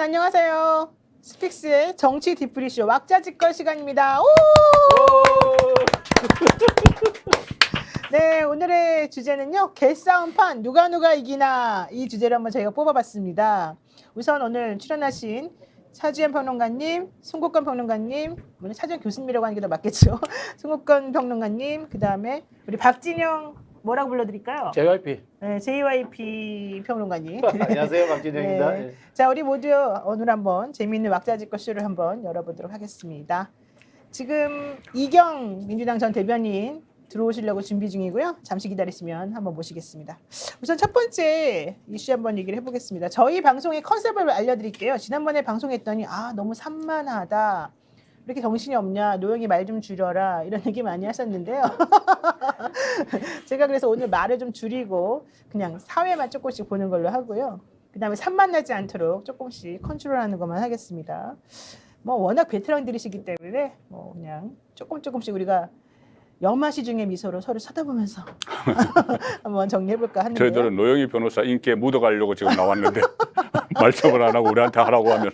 여러분 안녕하세요. 스픽스의 정치 뒷풀이쇼 왁자지껄 시간입니다. 오! 네, 오늘의 주제는요. 개싸움판 누가 이기나 이 주제를 한번 저희가 뽑아봤습니다. 우선 오늘 출연하신 차주연 평론가님, 송국건 평론가님, 오늘 차주연 교수님이라고 하는 게 더 맞겠죠. 송국건 평론가님, 그 다음에 우리 박진영 뭐라고 불러드릴까요? JYP. 네, JYP 평론가님. 안녕하세요, 박진영입니다. 네. 자, 우리 모두 오늘 한번 재미있는 왁자지껄 쇼를 한번 열어보도록 하겠습니다. 지금 이경 민주당 전 대변인 들어오시려고 준비 중이고요. 잠시 기다리시면 한번 모시겠습니다. 우선 첫 번째 이슈 한번 얘기를 해보겠습니다. 저희 방송의 컨셉을 알려드릴게요. 지난번에 방송했더니 너무 산만하다. 이렇게 정신이 없냐, 노영이 말 좀 줄여라 이런 얘기 많이 하셨는데요. 제가 그래서 오늘 말을 좀 줄이고 그냥 사회만 조금씩 보는 걸로 하고요. 그 다음에 산만하지 않도록 조금씩 컨트롤하는 것만 하겠습니다. 뭐 워낙 베테랑들이시기 때문에 뭐 그냥 조금씩 우리가 염화시 중의 미소로 서로 쳐다보면서 한번 정리해볼까 하는데요. 저희들은 노영희 변호사 인기에 묻어가려고 지금 나왔는데 말씀을 안 하고 우리한테 하라고 하면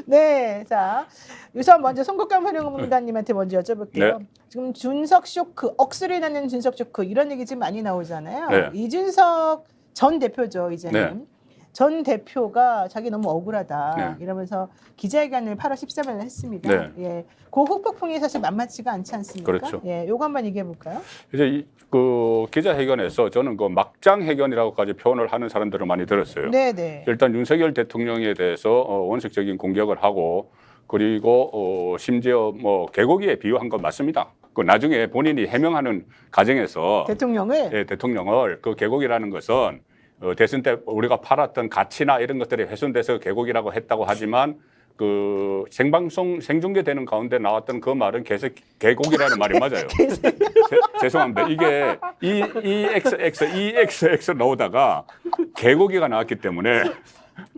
네, 자 우선 먼저 송국건 평론가님한테 먼저 여쭤볼게요. 네. 지금 준석 쇼크, 억수를 나는 준석 쇼크 이런 얘기 지금 많이 나오잖아요. 네. 이준석 전 대표죠 이제는. 네. 전 대표가 자기 너무 억울하다 네. 이러면서 기자회견을 8월 13일 했습니다. 네. 예, 그 후폭풍이 사실 만만치가 않지 않습니까? 그렇죠. 예, 요거 한번 얘기해 볼까요? 이제 그 기자회견에서 저는 그 막장회견이라고까지 표현을 하는 사람들을 많이 들었어요. 네. 일단 윤석열 대통령에 대해서 원색적인 공격을 하고 그리고 심지어 뭐 개고기에 비유한 건 맞습니다. 그 나중에 본인이 해명하는 과정에서 대통령을 대통령을 그 개고기라는 것은 대선 때 우리가 팔았던 가치나 이런 것들이 훼손돼서 개고기라고 했다고 하지만 그 생방송 생중계되는 가운데 나왔던 그 말은 개고기라는 말이 맞아요. 죄송합니다. 이게 EXX 나오다가 개고기가 나왔기 때문에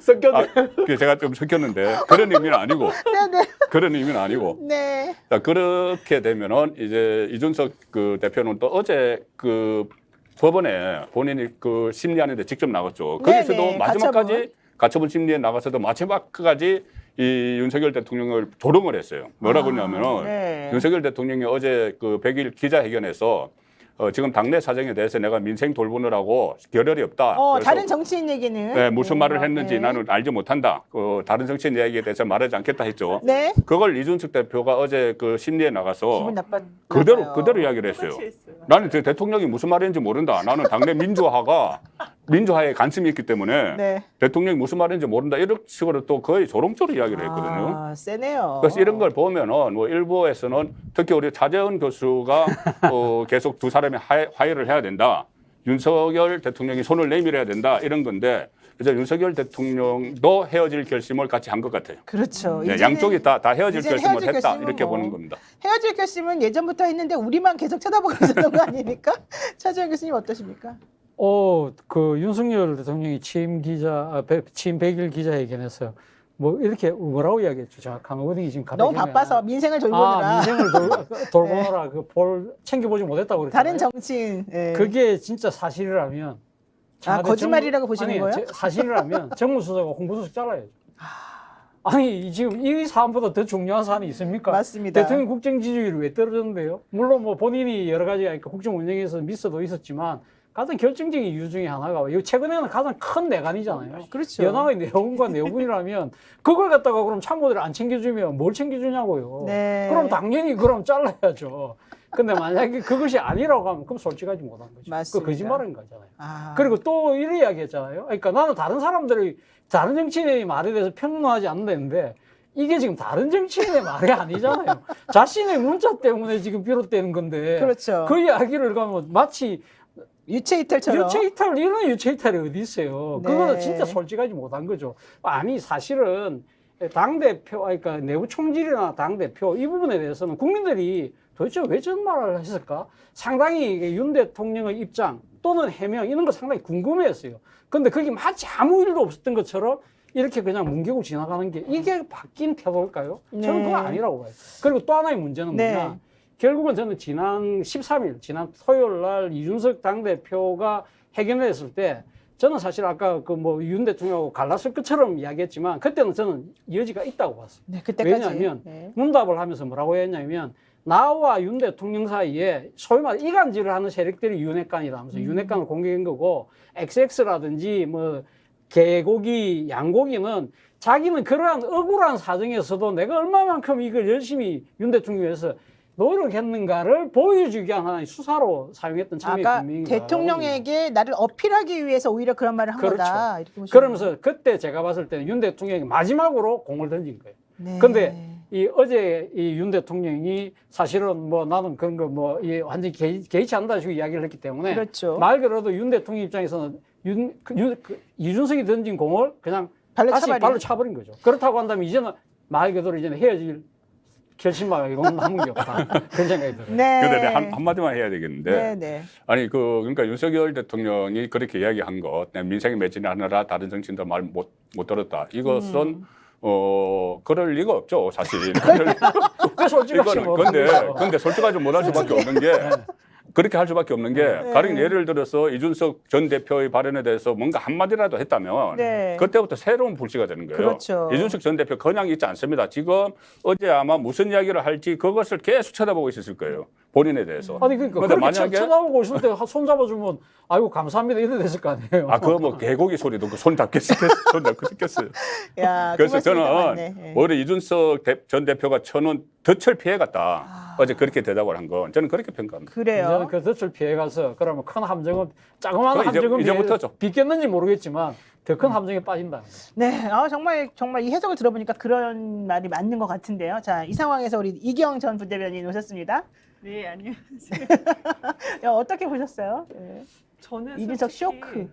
섞였네. 제가 좀 섞였는데 그런 의미는 아니고 네네. 그런 의미는 아니고 네. 자, 그렇게 되면은 이제 이준석 그 대표는 또 어제 그 법원에 본인이 그 심리하는데 직접 나갔죠. 거기서도 네네, 마지막까지 가처분 심리에 나가서도 마지막까지 이 윤석열 대통령을 조롱을 했어요. 뭐라고 했냐면은 네. 윤석열 대통령이 어제 그 100일 기자회견에서 지금 당내 사정에 대해서 내가 민생 돌보느라고 결혈이 없다. 그래서 다른 정치인 얘기는 네, 무슨 말을 네. 했는지 나는 알지 못한다. 다른 정치인 이야기에 대해서 말하지 않겠다 했죠. 네. 그걸 이준석 대표가 어제 그 심리에 나가서 기분 나빴. 그대로 이야기를 했어요. 나는 대통령이 무슨 말인지 모른다. 나는 당내 민주화에 관심이 있기 때문에 네. 대통령이 무슨 말인지 모른다. 이런 식으로 또 거의 조롱조로 이야기를 했거든요. 세네요. 그래서 이런 걸 보면은 뭐 일부에서는 특히 우리 차재원 교수가 계속 두 사람이 화해를 해야 된다. 윤석열 대통령이 손을 내밀어야 된다. 이런 건데 이제 윤석열 대통령도 헤어질 결심을 같이 한 것 같아요. 그렇죠. 네, 양쪽이 다 헤어질 이제는 결심을 헤어질 했다. 결심은 이렇게 뭐. 보는 겁니다. 헤어질 결심은 예전부터 했는데 우리만 계속 쳐다보고 있었던 거 아닙니까? 차주현 교수님 어떠십니까? 그 윤석열 대통령이 취임 100일 기자회견에서 뭐 이렇게 뭐라고 이야기했죠? 정확한 어디 지금 너무 바빠서 민생을 돌보느라 민생을 돌보느라 그 챙겨보지 못했다고 그랬잖아요. 다른 정치인. 예. 그게 진짜 사실이라면 거짓말이라고 보시는 거예요? 사실이라면 정무수석과 홍보수석 잘라야죠. 아니 지금 이 사안보다 더 중요한 사안이 있습니까? 맞습니다. 대통령 국정 지지율이 왜 떨어졌는데요? 물론 뭐 본인이 여러 가지 국정 운영에서 미스도 있었지만 가장 결정적인 이유 중에 하나가 최근에는 가장 큰 내관이잖아요. 그렇죠. 연합의 내용과 내분이라면 그걸 갖다가 그럼 참모들이 안 챙겨주면 뭘 챙겨주냐고요. 네. 그럼 당연히 그럼 잘라야죠. 근데 만약에 그것이 아니라고 하면 그럼 솔직하지 못한 거죠. 맞습니다. 그 거짓말인 거잖아요. 아. 그리고 또 이런 이야기 했잖아요. 그러니까 나는 다른 정치인의 말에 대해서 평론하지 않는다는데 이게 지금 다른 정치인의 말이 아니잖아요. 자신의 문자 때문에 지금 비롯되는 건데 그렇죠. 그 이야기를 가면 마치 유체이탈처럼. 이런 유체이탈이 어디 있어요. 네. 그거는 진짜 솔직하지 못한 거죠. 아니 사실은 당대표, 그러니까 내부 총질이나 당대표 이 부분에 대해서는 국민들이 도대체 왜 저런 말을 했을까? 상당히 윤 대통령의 입장 또는 해명 이런 거 상당히 궁금해했어요. 근데 그게 마치 아무 일도 없었던 것처럼 이렇게 그냥 뭉개고 지나가는 게 이게 바뀐 태도일까요? 저는 그건 아니라고 봐요. 그리고 또 하나의 문제는 뭐냐? 결국은 저는 지난 13일, 지난 토요일 날 이준석 당대표가 회견을 했을 때 저는 사실 아까 그 뭐 윤 대통령하고 갈랐을 것처럼 이야기했지만 그때는 저는 여지가 있다고 봤어요. 네, 그때까지. 왜냐하면 네. 문답을 하면서 뭐라고 했냐면 나와 윤 대통령 사이에 소위 말해 이간질을 하는 세력들이 윤핵관이다 하면서 윤핵관을 공격한 거고 XX라든지 뭐 개고기, 양고기는 자기는 그러한 억울한 사정에서도 내가 얼마만큼 이걸 열심히 윤 대통령 위해서 노력했는가를 보여주기 위한 하나의 수사로 사용했던 측면이 아까 분명히 대통령에게 나를 어필하기 위해서 오히려 그런 말을 한 그렇죠. 거다. 이렇게 보시면 그러면서 그때 제가 봤을 때는 윤 대통령이 마지막으로 공을 던진 거예요. 네. 근데 이 어제 이 윤 대통령이 사실은 뭐 나는 그런 거 뭐 완전히 개의치 않는다 식으로 이야기를 했기 때문에 그렇죠. 말 그대로 윤 대통령 입장에서는 이준석이 던진 공을 그냥 발로 다시 차버린. 발로 차버린 거죠. 그렇다고 한다면 이제는 말 그대로 이제는 헤어질 결심만 이건 남은 게 없다. 그런 생각이 들어요. 네. 근데 내가 한마디만 해야 되겠는데 네, 네. 아니 그러니까 윤석열 대통령이 그렇게 이야기한 것 민생에 매진하느라 다른 정치인들 말 못 들었다. 이것은 그럴 리가 없죠 사실. 그 솔직하지 뭐. 근데 솔직하지 못할 수밖에 없는 게 그렇게 할 수밖에 없는 게 가령 예를 들어서 이준석 전 대표의 발언에 대해서 뭔가 한마디라도 했다면 네. 그때부터 새로운 불씨가 되는 거예요. 그렇죠. 이준석 전 대표 그냥 있지 않습니다. 지금 어제 아마 무슨 이야기를 할지 그것을 계속 쳐다보고 있었을 거예요. 본인에 대해서. 아니 그러니까 근데 그렇게 만약에- 쳐다보고 있을 때 손 잡아주면 아이고 감사합니다 이래 됐을 거 아니에요. 아, 그거 뭐 개고기 소리 듣고 손 잡고 싶겠어요. 야, 그 그래서 말씀이 저는 맞네. 예. 오히려 이준석 전 대표가 쳐놓은 덫을 피해갔다. 어제 그렇게 대답을 한 건 저는 그렇게 평가합니다. 그래요. 이제는 그 덫을 피해가서 그러면 큰 함정은 자그마한 그럼 함정은 이제부터죠. 빗겠는지 모르겠지만 더 큰 함정에 빠진다. 네, 정말 이 해석을 들어보니까 그런 말이 맞는 것 같은데요. 자, 이 상황에서 우리 이경 전 부대변인 오셨습니다. 네, 안녕하세요. 어떻게 보셨어요? 네. 저는 이준석 솔직히, 쇼크.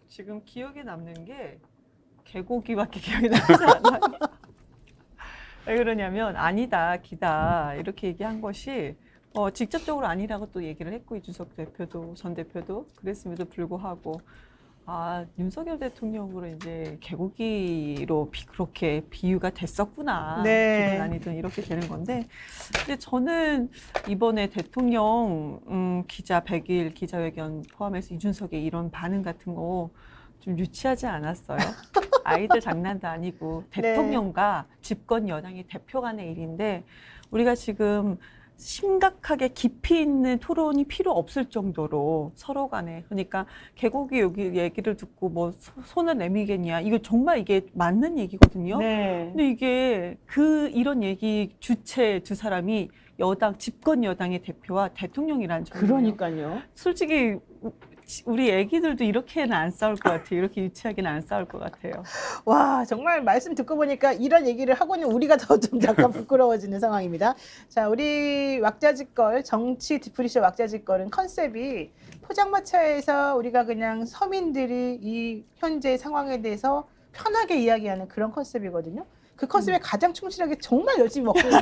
지금 기억에 남는 게 개고기밖에 기억이 나지 않아요. 왜 그러냐면 아니다, 기다 이렇게 얘기한 것이 직접적으로 아니라고 또 얘기를 했고 이준석 대표도 전 대표도 그랬음에도 불구하고 윤석열 대통령으로 이제 개고기로 그렇게 비유가 됐었구나. 네. 기든 아니든 이렇게 되는 건데, 근데 저는 이번에 대통령 기자 100일 기자회견 포함해서 이준석의 이런 반응 같은 거 좀 유치하지 않았어요? 아이들 장난도 아니고 네. 대통령과 집권 여당의 대표 간의 일인데 우리가 지금 심각하게 깊이 있는 토론이 필요 없을 정도로 서로 간에 그러니까 개고기 여기 얘기를 듣고 뭐 손을 내밀겠냐 이거 정말 이게 맞는 얘기거든요. 네. 근데 이게 이런 얘기 주체 두 사람이 여당 집권 여당의 대표와 대통령이라는 점이에요. 그러니까요. 솔직히 우리 애기들도 이렇게는 안 싸울 것 같아요. 이렇게 유치하게는 안 싸울 것 같아요. 와, 정말 말씀 듣고 보니까 이런 얘기를 하고 있는 우리가 더 좀 약간 부끄러워지는 상황입니다. 자, 우리 왁자지껄 정치 디프리쇼 왁자지껄은 컨셉이 포장마차에서 우리가 그냥 서민들이 이 현재 상황에 대해서 편하게 이야기하는 그런 컨셉이거든요. 그 컨셉에 가장 충실하게 정말 열심히 먹고 있는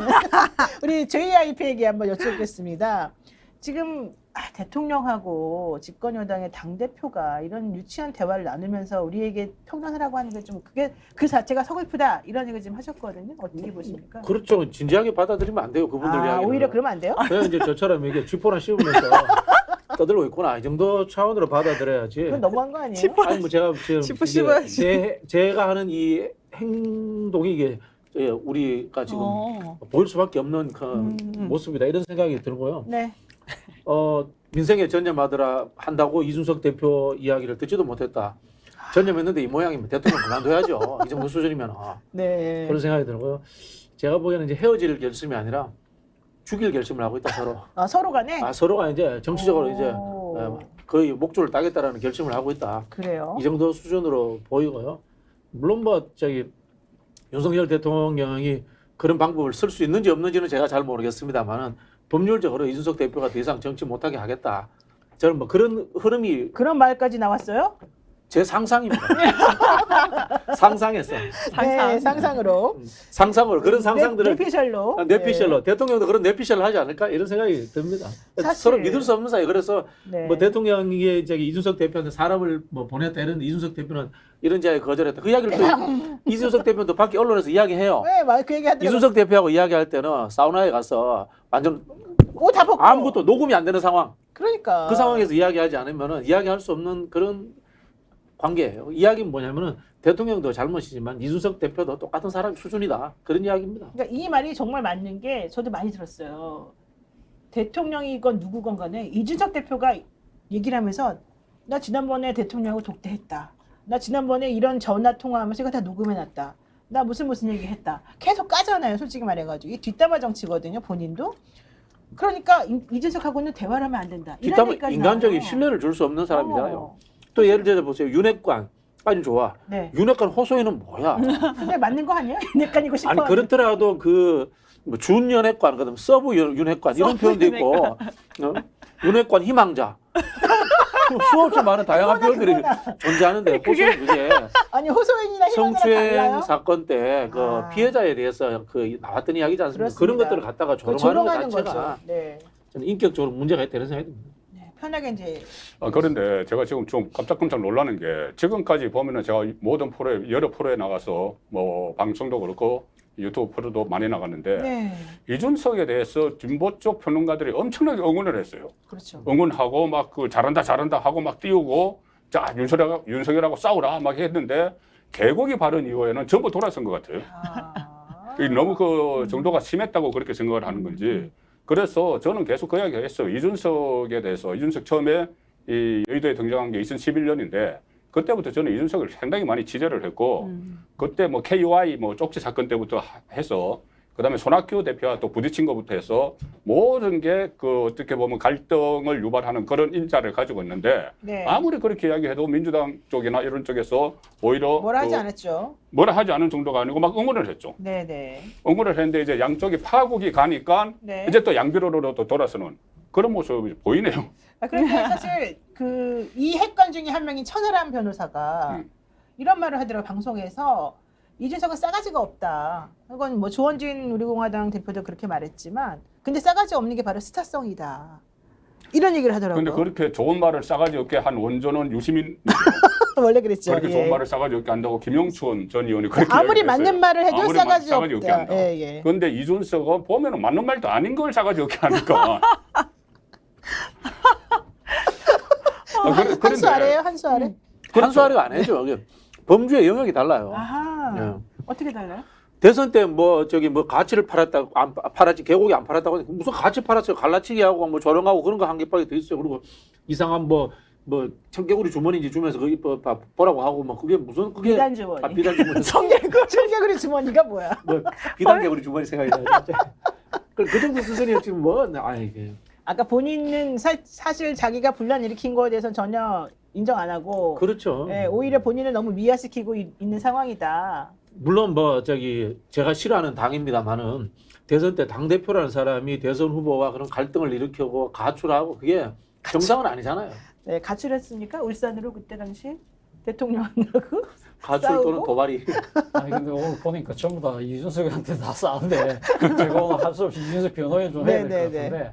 우리 JIP에게 한번 여쭙겠습니다. 지금 대통령하고 집권 여당의 당 대표가 이런 유치한 대화를 나누면서 우리에게 평론하라고 하는 게 좀 그게 그 자체가 서글프다 이런 얘기 지금 하셨거든요. 어떻게 보십니까? 그렇죠. 진지하게 받아들이면 안 돼요. 그분들 이야기를. 오히려 그러면 안 돼요? 그냥 이제 저처럼 이게 쥐포나 씌우면서 떠들고 있구나. 이 정도 차원으로 받아들여야지. 그건 너무한 거 아니에요? 쥐포- 아니 뭐 제가 지금 짚고 씹어야지. 제가 하는 이 행동이 이게 우리가 지금 보일 수밖에 없는 그 모습이다 이런 생각이 들고요. 네. 민생에 전념하더라 한다고 이준석 대표 이야기를 듣지도 못했다. 전념했는데 이 모양이면 대통령 그만둬야죠. 이 정도 수준이면 네. 그런 생각이 들고요. 제가 보기에는 이제 헤어질 결심이 아니라 죽일 결심을 하고 있다 서로. 서로 간에 서로가 이제 정치적으로 이제 오. 거의 목줄을 따겠다라는 결심을 하고 있다. 그래요. 이 정도 수준으로 보이고요. 물론 뭐 윤석열 대통령이 그런 방법을 쓸 수 있는지 없는지는 제가 잘 모르겠습니다만은 법률적으로 이준석 대표가 더 이상 정치 못하게 하겠다. 저는 뭐 그런 흐름이 그런 말까지 나왔어요? 제 상상입니다. 상상했어. 네, 상상으로. 상상으로 그런 상상들을 뇌피셜로. 뇌피셜로 대통령도 그런 뇌피셜을 하지 않을까 이런 생각이 듭니다. 사실- 서로 믿을 수 없는 사이. 그래서 네. 뭐 대통령이 이준석 대표한테 사람을 뭐 보냈다 이런 이준석 대표는 이런 자에 거절했다. 그 이야기를 또 이준석 대표도 밖에 언론에서 이야기해요. 네, 그 얘기 하더라고요. 이준석 대표하고 이야기할 때는 사우나에 가서 완전 옷 다 벗고. 아무것도 녹음이 안 되는 상황. 그러니까. 그 상황에서 이야기하지 않으면은 이야기할 수 없는 그런 관계예요. 이야기는 뭐냐면은 대통령도 잘못이지만 이준석 대표도 똑같은 사람 수준이다. 그런 이야기입니다. 그러니까 이 말이 정말 맞는 게 저도 많이 들었어요. 대통령이건 누구건 간에 이준석 대표가 얘기를 하면서 나 지난번에 대통령하고 독대했다. 나 지난번에 이런 전화 통화하면서 이거 다 녹음해놨다. 나 무슨 얘기 했다. 계속 까잖아요. 솔직히 말해가지고. 이게 뒷담화 정치거든요. 본인도. 그러니까 이준석하고는 대화를 하면 안 된다. 이런 뒷담화 얘기까지 인간적인 나와요. 신뢰를 줄 수 없는 사람이잖아요. 어. 또 예를 들어 보세요. 윤핵관 아주 좋아. 네. 윤핵관 호소인은 뭐야? 근데 맞는 거 아니에요? 윤핵관이고 싶어. 아니 그렇더라도 그 뭐 준윤핵관, 그다음 서브 윤핵관 이런 서브 표현도 있고 윤핵관 희망자. 수없이 많은 다양한 표현들이 존재하는데 호소인 그게 아니 호소인이나 희망이랑 성추행 달라요? 사건 때 그 아. 피해자에 대해서 그 나왔던 이야기지 않습니까? 그런 그렇습니다. 것들을 갖다가 그거 조롱하는 것 조롱하는 자체가 거죠. 네. 저는 인격적으로 문제가 있다는 생각이 듭니다. 네. 편하게 이제 그런데 제가 지금 좀 깜짝깜짝 놀라는 게 지금까지 보면은 제가 모든 프로에 여러 프로에 나가서 뭐 방송도 그렇고 유튜브 프로도 많이 나갔는데 네. 이준석에 대해서 진보 쪽 평론가들이 엄청나게 응원을 했어요. 그렇죠. 응원하고 막 그 잘한다 하고 막 띄우고 자 윤석열하고 싸우라 막 했는데 개고기 발언 이후에는 전부 돌아선 것 같아요. 아. 이 너무 그 정도가 심했다고 그렇게 생각을 하는 건지. 그래서 저는 계속 그 이야기 했어요. 이준석에 대해서 이준석 처음에 이 여의도에 등장한 게 2011년인데 그때부터 저는 이준석을 상당히 많이 지지를 했고 그때 뭐 KY 뭐 쪽지 사건 때부터 해서 그다음에 손학규 대표와 또 부딪힌 것부터 해서 모든 게 그 어떻게 보면 갈등을 유발하는 그런 인자를 가지고 있는데 네. 아무리 그렇게 이야기해도 민주당 쪽이나 이런 쪽에서 오히려 뭐라 하지 그 않았죠. 뭐라 하지 않은 정도가 아니고 막 응원을 했죠. 네네. 응원을 했는데 이제 양쪽이 파국이 가니까 네. 이제 또 양비로로 또 돌아서는 그런 모습이 보이네요. 그러니까 사실 그 이 핵관 중에 한 명인 천하람 변호사가 이런 말을 하더라고요. 방송에서 이준석은 싸가지가 없다. 그건 뭐 조원진 우리공화당 대표도 그렇게 말했지만 근데 싸가지 없는 게 바로 스타성이다. 이런 얘기를 하더라고요. 근데 그렇게 좋은 말을 싸가지 없게 한 원조는 유시민 원래 그랬죠. 그렇게 예. 좋은 말을 싸가지 없게 한다고 김영춘 전 의원이 그렇게 아무리 이야기했어요. 맞는 말을 해도 아무리 싸가지 싸가지 없게 없다. 한다. 예, 예. 그런데 이준석은 보면은 맞는 말도 아닌 걸 싸가지 없게 하니까. 한수 아래요? 한수 아래? 한수 아래가 안 해죠. 이게 범주의 영역이 달라요. 아하. 예. 어떻게 달라요? 대선 때 뭐 저기 뭐 가치를 팔았다 안 팔았지 개고기 안 팔았다고 하니까 무슨 가치 팔았어요. 갈라치기 하고 뭐 조롱하고 그런 거 한 개밖에 더 있어요. 그리고 이상한 뭐 청개구리 주머니인지 주면서 그거 보라고 하고 뭐 그게 무슨 그게 비단 주머니. 아, 비단 주머니. 청개구리 주머니가 뭐야? 뭐 비단 개구리 주머니 생각이 나요. 진짜. 그 정도 수준이었지 뭐. 아 이게. 아까 본인은 사실 자기가 분란 일으킨 거에 대해서는 전혀 인정 안 하고 그렇죠. 예, 오히려 본인을 너무 미화시키고 있는 상황이다. 물론 뭐 저기 제가 싫어하는 당입니다만은 대선 때 당 대표라는 사람이 대선 후보와 그런 갈등을 일으키고 가출하고 그게 정상은 아니잖아요. 네, 가출했으니까 울산으로 그때 당시 대통령하고 가출 싸우고? 또는 도발이. 아니 근데 오늘 보니까 전부 다 이준석한테 다 싸운데 제가 오늘 할 수 없이 이준석 변호인 좀 해야 될 것 네, 네, 같은데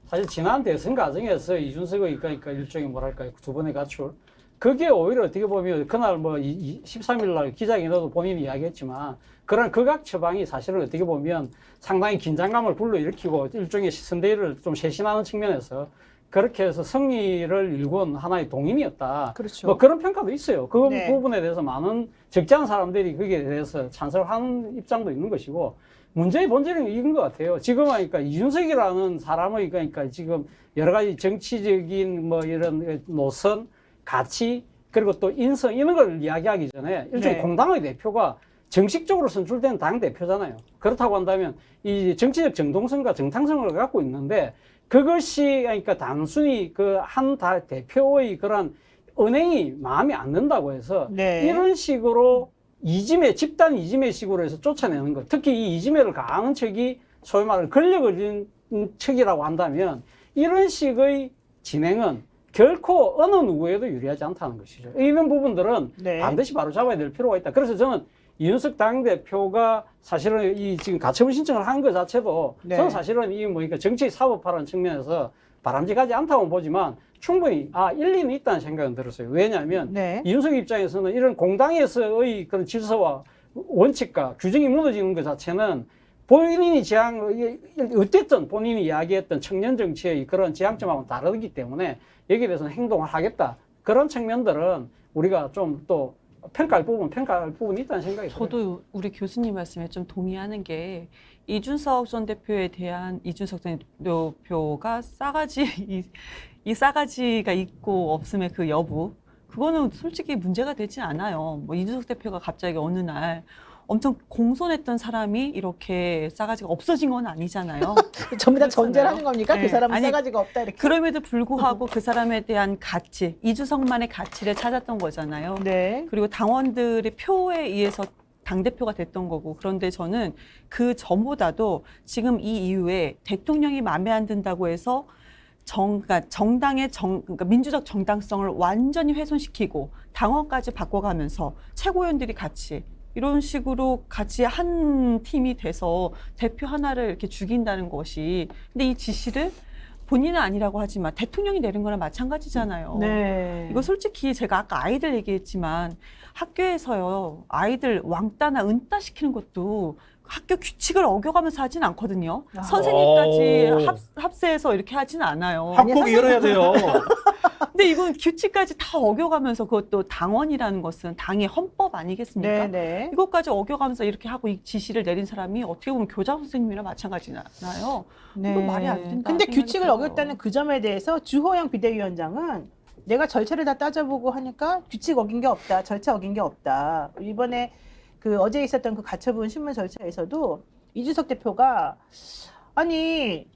사실 지난 대선 과정에서 이준석의 그러니까 일종의 뭐랄까 두 번의 가출 그게 오히려 어떻게 보면 그날 뭐 13일 날 기자회견에도 본인이 이야기했지만 그런 극악 처방이 사실은 어떻게 보면 상당히 긴장감을 불러일으키고 일종의 선대위를 좀 쇄신하는 측면에서 그렇게 해서 승리를 일군 하나의 동인이었다. 그렇죠. 뭐 그런 평가도 있어요. 그 네. 부분에 대해서 많은 적지 않은 사람들이 거기에 대해서 찬성을 하는 입장도 있는 것이고 문제의 본질은 이건 것 같아요. 지금 하니까 이준석이라는 사람의 그러니까 지금 여러 가지 정치적인 뭐 이런 노선, 가치 그리고 또 인성 이런 걸 이야기하기 전에 일종의 네. 공당의 대표가 정식적으로 선출된 당 대표잖아요. 그렇다고 한다면 이 정치적 정동성과 정당성을 갖고 있는데 그것이 그러니까 단순히 그 한 대표의 그런 은행이 마음에 안 든다고 해서 네. 이런 식으로 이지매 집단 이지매식으로 해서 쫓아내는 것. 특히 이 이지매를 가하는 척이 소위 말하는 권력을 쥔 척이라고 한다면 이런 식의 진행은 결코 어느 누구에도 유리하지 않다는 것이죠. 이런 부분들은 네. 반드시 바로잡아야 될 필요가 있다. 그래서 저는 이준석 당대표가 사실은 이 지금 가처분 신청을 한 것 자체도 네. 저는 사실은 이 뭐니까 정치 사법화라는 측면에서 바람직하지 않다고 보지만 충분히 일리는 있다는 생각은 들었어요. 왜냐하면 네. 이준석 입장에서는 이런 공당에서의 그런 질서와 원칙과 규정이 무너지는 것 자체는 본인이 어쨌든 본인이 이야기했던 청년 정치의 그런 지향점하고는 다르기 때문에 여기에 대해서는 행동을 하겠다. 그런 측면들은 우리가 좀 또 평가할 부분이 있다는 생각이 들어요. 저도 우리 교수님 말씀에 좀 동의하는 게 이준석 전 대표에 대한 이준석 전 대표가 이 싸가지가 있고 없음의 그 여부 그거는 솔직히 문제가 되지 않아요. 뭐 이준석 대표가 갑자기 어느 날 엄청 공손했던 사람이 이렇게 싸가지가 없어진 건 아니잖아요. 전부 다 전제를 그렇잖아요. 하는 겁니까? 네. 그 사람은 아니, 싸가지가 없다 이렇게. 그럼에도 불구하고 그 사람에 대한 가치, 이준석만의 가치를 찾았던 거잖아요. 네. 그리고 당원들의 표에 의해서 당대표가 됐던 거고. 그런데 저는 그 전보다도 지금 이 이후에 대통령이 마음에 안 든다고 해서 그러니까 그러니까 민주적 정당성을 완전히 훼손시키고 당원까지 바꿔가면서 최고위원들이 같이 이런 식으로 같이 한 팀이 돼서 대표 하나를 이렇게 죽인다는 것이 근데 이 지시를 본인은 아니라고 하지만 대통령이 내린 거랑 마찬가지잖아요. 네. 이거 솔직히 제가 아까 아이들 얘기했지만 학교에서요 아이들 왕따나 은따 시키는 것도 학교 규칙을 어겨가면서 하진 않거든요. 아. 선생님까지 오. 합세해서 이렇게 하진 않아요. 학폭이 열어야 돼요. 근데 이건 규칙까지 다 어겨가면서 그것도 당원이라는 것은 당의 헌법 아니겠습니까? 네, 네. 이것까지 어겨가면서 이렇게 하고 이 지시를 내린 사람이 어떻게 보면 교장 선생님이랑 마찬가지잖아요. 네. 이건 말이 안 된다 근데 생각이 규칙을 들어요. 어겼다는 그 점에 대해서 주호영 비대위원장은 내가 절차를 다 따져보고 하니까 규칙 어긴 게 없다, 절차 어긴 게 없다. 이번에 그 어제 있었던 그 가처분 신문 절차에서도 이준석 대표가 아니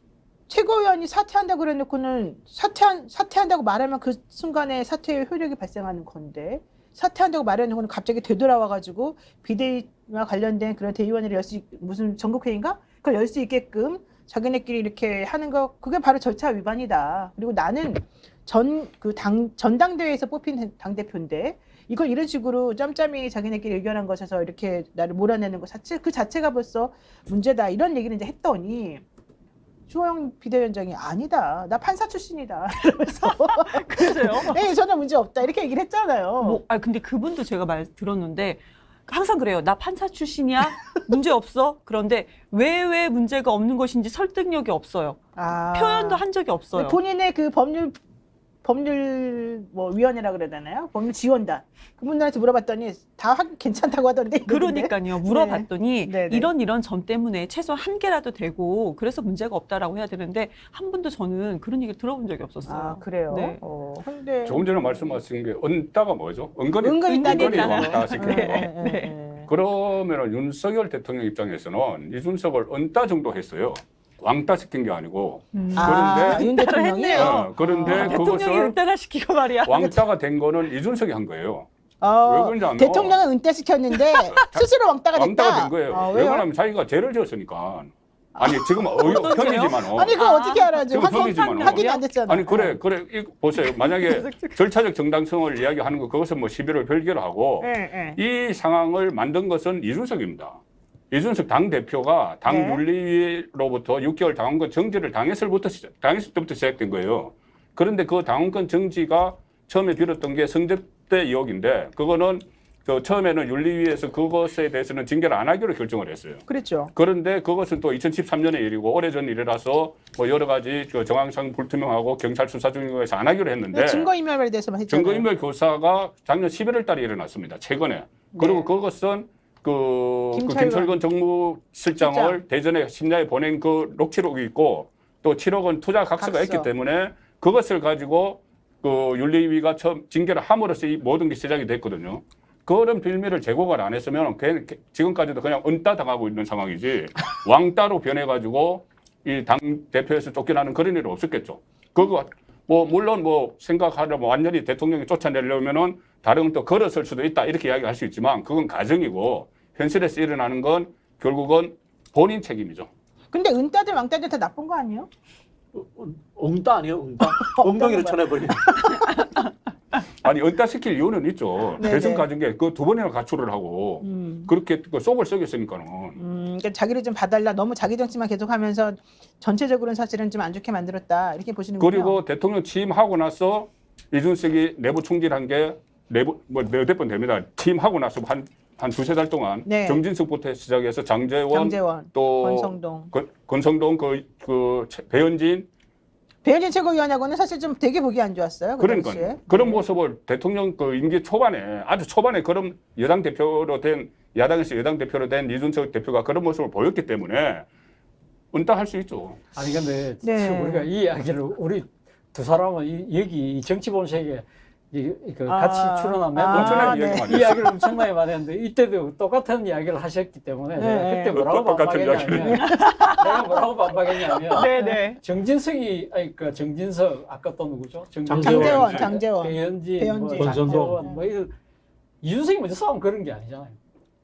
최고위원이 사퇴한다고 그래놓고는 사퇴한다고 말하면 그 순간에 사퇴의 효력이 발생하는 건데 사퇴한다고 말해놓고는 갑자기 되돌아와가지고 비대위와 관련된 그런 대의원회를 무슨 전국회의인가? 그걸 열 수 있게끔 자기네끼리 이렇게 하는 거 그게 바로 절차 위반이다. 그리고 나는 전당대회에서 뽑힌 당대표인데 이걸 이런 식으로 짬짬이 자기네끼리 의견한 것에서 이렇게 나를 몰아내는 것 자체 그 자체가 벌써 문제다. 이런 얘기를 이제 했더니 주호영 비대위원장이 아니다. 나 판사 출신이다. 이러면서 그래서요? 네, 전혀 문제 없다. 이렇게 얘기를 했잖아요. 근데 그분도 제가 말 들었는데 항상 그래요. 나 판사 출신이야. 문제 없어. 그런데 왜 문제가 없는 것인지 설득력이 없어요. 아. 표현도 한 적이 없어요. 본인의 그 법률 뭐 위원회라 그래야 되나요? 법률 지원단 그분들한테 물어봤더니 다 괜찮다고 하던데. 이러던데. 그러니까요. 물어봤더니 네, 네. 이런 점 때문에 최소한 한 개라도 되고 그래서 문제가 없다라고 해야 되는데 한 번도 저는 그런 얘기를 들어본 적이 없었어요. 아 그래요? 네. 근데 조금 전에 말씀하신 게 은따가 뭐죠? 은근히 은근히 따진다. 왕따 시키는 거. 네. 그러면 윤석열 대통령 입장에서는 이준석을 은따 정도 했어요. 왕따 시킨 게 아니고. 아, 그런데 윤 대통령이 했네요. 그런데 대통령이 그것을 은퇴시키고 말이야. 왕따가 된 거는 이준석이 한 거예요. 왜 그런지 아나? 대통령은 은퇴시켰는데 스스로 왕따가 됐다. 왕따가 된 거예요. 아, 왜 왜요? 그러냐면 자기가 죄를 지었으니까. 아니 지금 편이지만은. 아니 그거 어떻게 알아요? 지금 편이지만은. 확인이 안 됐잖아요. 아니 그래 이거 보세요. 만약에 절차적 정당성을 이야기하는 거 그것은 뭐 시비를 별개로하고 네. 이 상황을 만든 것은 이준석입니다. 이준석 당 대표가 당 네. 윤리위로부터 6개월 당원권 정지를 당했을 때부터 시작된 거예요. 그런데 그 당원권 정지가 처음에 빌었던 게 성접대 의혹인데 그거는 처음에는 윤리위에서 그것에 대해서는 징계를 안 하기로 결정을 했어요. 그렇죠. 그런데 그것은 또 2013년의 일이고 오래전 일이라서 뭐 여러 가지 정황상 불투명하고 경찰 수사 중인 거에서 안 하기로 했는데 증거인멸에 대해서만 했잖아요. 증거인멸 교사가 작년 11월 달에 일어났습니다. 최근에. 그리고 그것은 그 김철근 정무실장을 대전에 심야에 보낸 그 녹취록이 있고 또 7억 원 투자 각서가 있기 때문에 그것을 가지고 그 윤리위가 처음 징계를 함으로써 이 모든 게 시작이 됐거든요. 그런 빌미를 제공을 안 했으면 지금까지도 그냥 은따 당하고 있는 상황이지 왕따로 변해가지고 이 당 대표에서 쫓겨나는 그런 일은 없었겠죠. 그거 뭐 물론 뭐 생각하려면 완전히 대통령이 쫓아내려면은 다른 또 걸어설 수도 있다 이렇게 이야기할 수 있지만 그건 가정이고 현실에서 일어나는 건 결국은 본인 책임이죠. 근데 은따들 왕따들 다 나쁜 거 아니에요? 엉따 아니에요? 엉따? 엉덩이를 쳐내버리는. 아니 은따 시킬 이유는 있죠. 네네. 대선 가진 게 그 두 번이나 가출을 하고 그렇게 그 속을 썩였으니까는. 그러니까 자기를 좀 봐달라. 너무 자기 정치만 계속하면서 전체적으로는 사실은 좀 안 좋게 만들었다. 이렇게 보시는군요. 그리고 대통령 취임하고 나서 이준석이 내부 총질한 게 몇 번 됩니다. 취임하고 나서 한 두세 달 동안 네. 정진석부터 시작해서 장제원 장제원, 또 권성동. 권성동 그 배현진 배현진 최고위원하고는 사실 좀 되게 보기 안 좋았어요. 그 당시에. 그러니까 그런 모습을 대통령 그 임기 초반에 아주 초반에 그런 여당 대표로 된 야당에서 여당 대표로 된 이준석 대표가 그런 모습을 보였기 때문에 은따할 수 있죠. 아니 근데 네. 지금 우리가 이 이야기를 우리 두 사람은 여기 이 정치 본색에 같이 출연한 멤버 엄청나게 네. 이야기 많이 이 이야기를 엄청나게 많이 했는데 이때도 똑같은 이야기를 하셨기 때문에 네. 내가 그때 뭐라고 똑같은 반박했냐면 내가 뭐라고 반박했냐면 네네. 정진석이 그 정진석 아까 또 누구죠? 장제원, 장제원. 배현진, 배현진. 권선동. 뭐 이런 이준석이 먼저 싸움 그런 게 아니잖아요.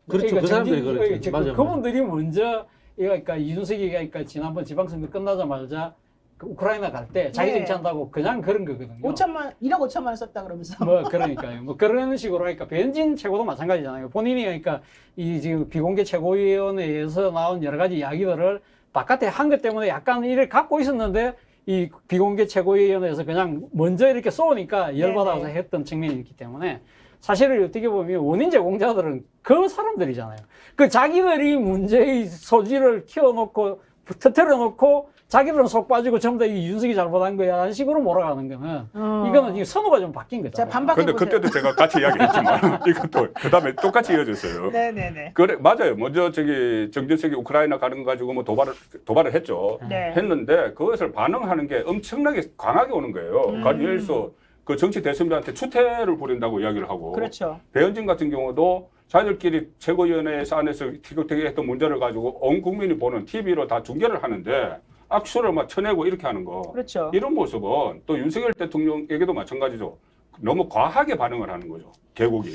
그렇죠. 그 사람들이 그렇죠. 맞아요. 그분들이 먼저 그러니까 이준석이 그러니까 지난번 지방선거 끝나자마자 그 우크라이나 갈 때 자기 네. 정치한다고 그냥 그런 거거든요. 1억 5천만 원 썼다 그러면서. 뭐 그러니까요. 뭐 그런 식으로 하니까 배현진 최고도 마찬가지잖아요. 본인이 그러니까 이 지금 비공개 최고위원회에서 나온 여러 가지 이야기들을 바깥에 한 것 때문에 약간 이를 갖고 있었는데 이 비공개 최고위원회에서 그냥 먼저 이렇게 쏘니까 열받아서 네네. 했던 측면이 있기 때문에 사실을 어떻게 보면 원인 제공자들은 그 사람들이잖아요. 그 자기들이 문제의 소지를 키워놓고 터뜨려놓고 자기들은 속 빠지고 전부 다 이준석이 잘못한 거야 라는 식으로 몰아가는 거는 이거는 지금 선호가 좀 바뀐 거죠. 자, 반박해 근데 보세요. 그때도 제가 같이 이야기했지만 이것도 그다음에 똑같이 이어졌어요. 네네네. 그래 맞아요. 먼저 저기 정진석이 우크라이나 가는 거 가지고 뭐 도발을 했죠. 네. 했는데 그것을 반응하는 게 엄청나게 강하게 오는 거예요. 그러니까 예를 들어서 그 정치 대선배한테 추태를 부린다고 이야기를 하고 그렇죠. 배현진 같은 경우도 자기들끼리 최고위원회 안에서 티격태격 했던 문제를 가지고 온 국민이 보는 TV로 다 중계를 하는데 악수를 막 쳐내고 이렇게 하는 거. 그렇죠. 이런 모습은 또 윤석열 대통령에게도 마찬가지죠. 너무 과하게 반응을 하는 거죠. 개국이.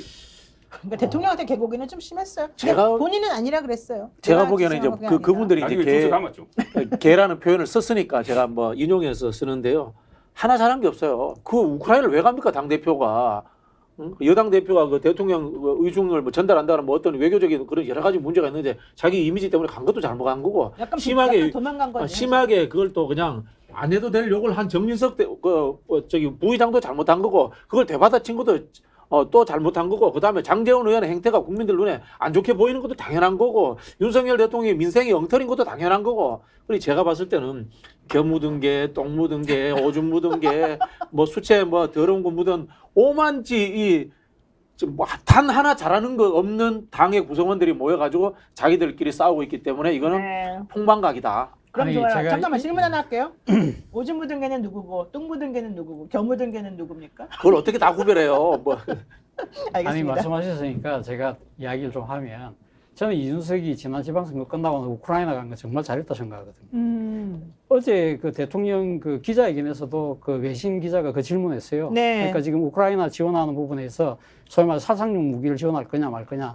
그러니까 대통령한테 개고기는 좀 심했어요. 제가- 본인은 아니라 그랬어요. 제가 보기에는 이제 지정한 게 아니라. 그분들이 나중에 이제 주스 담았죠. 개라는 표현을 썼으니까 제가 뭐 인용해서 쓰는데요. 하나 잘한 게 없어요. 그 우크라이나를 왜 갑니까 당 대표가? 여당 대표가 그 대통령 의중을 뭐 전달한다는 뭐 어떤 외교적인 그런 여러 가지 문제가 있는데 자기 이미지 때문에 간 것도 잘못 간 거고 약간 심하게 도망간 거지. 심하게 그걸 또 그냥 안 해도 될 욕을 한 정진석 저기 부의장도 잘못한 거고 그걸 되받아친 것도 또 잘못한 거고 그다음에 장제원 의원의 행태가 국민들 눈에 안 좋게 보이는 것도 당연한 거고 윤석열 대통령의 민생이 엉터리인 것도 당연한 거고 그리고 제가 봤을 때는 겨 묻은 게, 똥 묻은 게, 오줌 묻은 게, 뭐 수채 뭐 더러운 거 묻은 오만지 단 하나 잘하는 거 없는 당의 구성원들이 모여가지고 자기들끼리 싸우고 있기 때문에 이거는 네. 폭망각이다. 그럼 아니, 좋아요. 제가 잠깐만 질문 하나 할게요. 오줌 묻은 개는 누구고 똥 묻은 개는 누구고 겨 묻은 개는 누굽니까? 그걸 어떻게 다 구별해요? 뭐 알겠습니다. 아니 말씀하셨으니까 제가 이야기를 좀 하면 저는 이준석이 지난 지방선거 끝나고 우크라이나 간 거 정말 잘했다 생각하거든요. 어제 그 대통령 그 기자회견에서도 그 외신 기자가 그 질문했어요. 네. 그러니까 지금 우크라이나 지원하는 부분에서 소위 말해 살상용 무기를 지원할 거냐 말 거냐.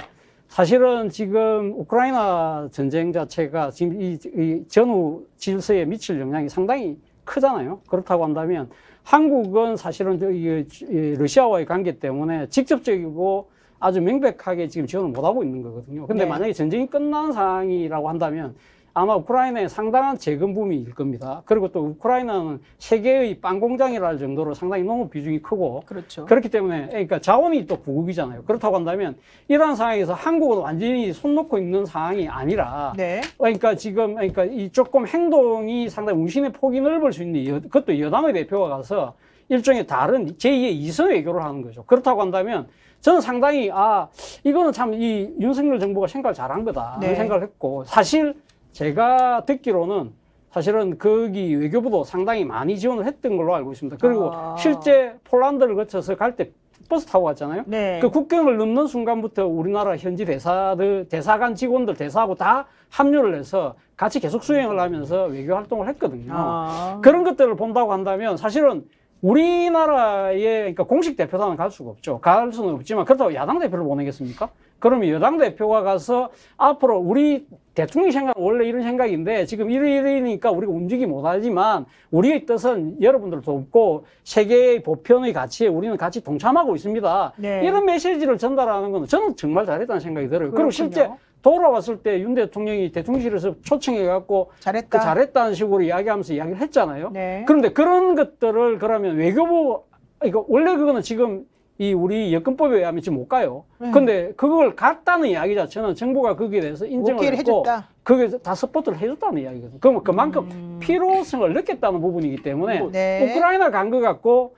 사실은 지금 우크라이나 전쟁 자체가 지금 이 전후 질서에 미칠 영향이 상당히 크잖아요. 그렇다고 한다면 한국은 사실은 이 러시아와의 관계 때문에 직접적이고 아주 명백하게 지금 지원을 못하고 있는 거거든요. 근데 네. 만약에 전쟁이 끝난 상황이라고 한다면 아마 우크라이나에 상당한 재건 붐이 겁니다. 그리고 또 우크라이나는 세계의 빵 공장이라 할 정도로 상당히 농업 비중이 크고 그렇죠. 그렇기 때문에 그러니까 자원이 또 부국이잖아요. 그렇다고 한다면 이러한 상황에서 한국은 완전히 손 놓고 있는 상황이 아니라 네. 그러니까 지금 그러니까 이 조금 행동이 상당히 운신의 폭이 넓을 수 있는 그것도 여당의 대표가 가서 일종의 다른 제2의 이성 외교를 하는 거죠. 그렇다고 한다면 저는 상당히 이거는 참 이 윤석열 정부가 생각을 잘한 거다 네. 하는 생각을 했고 사실 제가 듣기로는 사실은 거기 외교부도 상당히 많이 지원을 했던 걸로 알고 있습니다. 그리고 실제 폴란드를 거쳐서 갈 때 버스 타고 갔잖아요. 네. 그 국경을 넘는 순간부터 우리나라 현지 대사관 직원들 대사하고 다 합류를 해서 같이 계속 수행을 하면서 외교 활동을 했거든요. 그런 것들을 본다고 한다면 사실은 우리나라의 그러니까 공식 대표단은 갈 수가 없죠. 갈 수는 없지만 그렇다고 야당 대표를 보내겠습니까? 그러면 여당 대표가 가서 앞으로 우리 대통령 생각은 원래 이런 생각인데 지금 이러니까 우리가 움직이지 못하지만 우리의 뜻은 여러분들 돕고 세계의 보편의 가치에 우리는 같이 동참하고 있습니다. 네. 이런 메시지를 전달하는 건 저는 정말 잘했다는 생각이 들어요. 그리고 그렇군요. 실제 돌아왔을 때 윤 대통령이 대통령실에서 초청해갖고 잘했다. 잘했다는 식으로 이야기하면서 이야기를 했잖아요. 네. 그런데 그런 것들을 그러면 외교부 이거 원래 그거는 지금 이 우리 여권법에 의하면 지금 못 가요. 근데 그걸 갔다는 이야기 자체는 정부가 거기에 대해서 인정을 오케이를 했고 해줬다. 그게 다 서포트를 해줬다는 이야기거든요. 그러면 그만큼 필요성을 느꼈다는 부분이기 때문에 네. 우크라이나 간 것 같고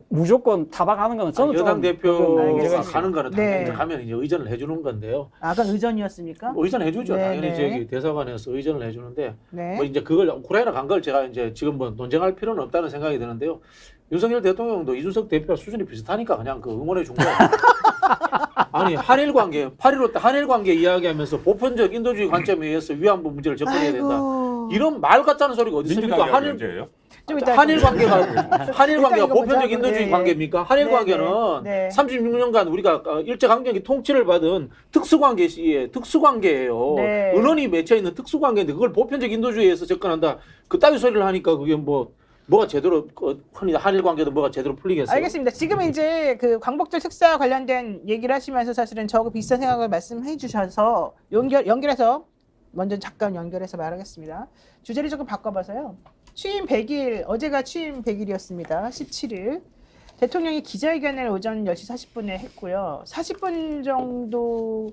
무조건 타박하는 거는 저는 여당 좀 대표가 알겠습니다. 가는 거는 당연히 네. 이제 가면 이제 의전을 해주는 건데요. 아까 의전이었습니까? 뭐 의전 해주죠. 네, 당연히 네. 저기 대사관에서 의전을 해주는데 네. 뭐 이제 그걸 우크라이나 간 걸 제가 이제 지금 뭐 논쟁할 필요는 없다는 생각이 드는데요. 윤석열 대통령도 이준석 대표와 수준이 비슷하니까 그냥 그 응원해 준 거예요. 아니 한일 관계 8.15 때 한일 관계 이야기하면서 보편적 인도주의 관점에 의해서 위안부 문제를 접근해야 된다. 아이고. 이런 말 같다는 소리가 어디 민주당 있습니까? 이야기 언제예요? 좀 이따 한일 관계가 일단 이거 보편적 보자고. 인도주의 예, 예. 관계입니까? 한일 네, 관계는 네. 36년간 우리가 일제강점기 통치를 받은 특수관계예요. 네. 은원이 맺혀 있는 특수관계인데 그걸 보편적 인도주의에서 접근한다. 그따위 소리를 하니까 그게 뭐가 제대로 흔히 한일 관계도 뭐가 제대로 풀리겠어요? 알겠습니다. 지금 이제 그 광복절 특사와 관련된 얘기를 하시면서 사실은 저하고 비슷한 생각을 말씀해 주셔서 연결해서 먼저 잠깐 연결해서 말하겠습니다. 주제를 조금 바꿔봐서요. 취임 100일, 어제가 취임 100일이었습니다. 17일. 대통령이 기자회견을 오전 10시 40분에 했고요. 40분 정도라고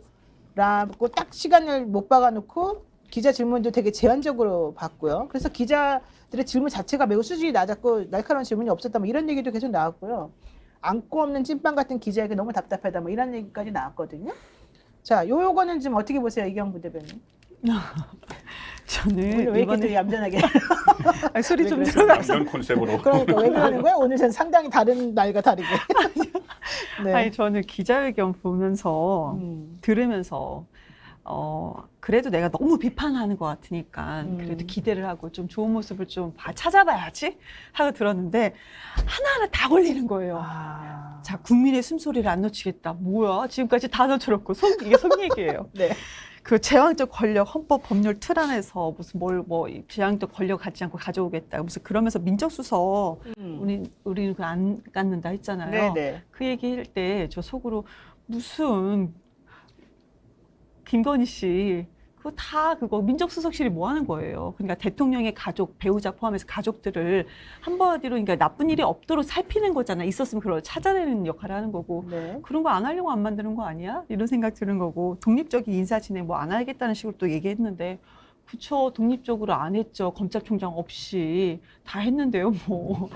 딱 시간을 못 박아놓고 기자 질문도 되게 제한적으로 받고요. 그래서 기자들의 질문 자체가 매우 수준이 낮았고 날카로운 질문이 없었다 뭐 이런 얘기도 계속 나왔고요. 안고 없는 찐빵 같은 기자에게 너무 답답하다 뭐 이런 얘기까지 나왔거든요. 자, 요거는 지금 어떻게 보세요, 이경 부대변인? 저는 오늘 왜 이렇게 이번에 되게 얌전하게? 아니, 소리 왜 좀 그러세요? 들어가서. 완전 컨셉으로. 그러니까 왜 그러는 거야? 오늘 전 상당히 다른 날과 다르게. 네. 아니 저는 기자회견 보면서 들으면서 그래도 내가 너무 비판하는 것 같으니까 그래도 기대를 하고 좀 좋은 모습을 좀 찾아봐야지 하고 들었는데 하나하나 다 걸리는 거예요. 아. 자, 국민의 숨소리를 안 놓치겠다. 뭐야? 지금까지 다 놓쳐놓고 이게 속 얘기예요. 네. 그 제왕적 권력 헌법 법률 틀 안에서 무슨 제왕적 권력 갖지 않고 가져오겠다. 무슨 그러면서 민정수석 우리는 그 안 갖는다 했잖아요. 네네. 그 얘기할 때 저 속으로 무슨 김건희 씨 그거 민정수석실이 뭐 하는 거예요. 그러니까 대통령의 가족, 배우자 포함해서 가족들을 한마디로 그러니까 나쁜 일이 없도록 살피는 거잖아. 있었으면 그걸 찾아내는 역할을 하는 거고. 네. 그런 거 안 하려고 안 만드는 거 아니야? 이런 생각 드는 거고. 독립적인 인사 진행 뭐 안 하겠다는 식으로 또 얘기했는데 그쵸. 독립적으로 안 했죠. 검찰총장 없이 다 했는데요. 뭐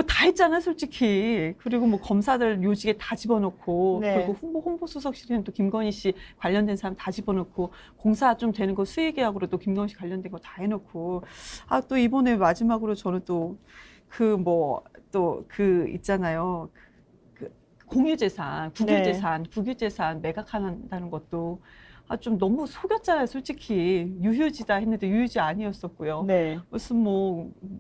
다 했잖아, 솔직히. 그리고 뭐 검사들 요직에 다 집어넣고, 네. 그리고 홍보수석실에는 또 김건희 씨 관련된 사람 다 집어넣고, 공사 좀 되는 거 수의계약으로 또 김건희 씨 관련된 거 다 해놓고, 또 이번에 마지막으로 저는 또 있잖아요. 그 공유재산, 국유재산 매각한다는 것도 좀 너무 속였잖아요, 솔직히. 유휴지다 했는데 유휴지 아니었었고요. 네. 무슨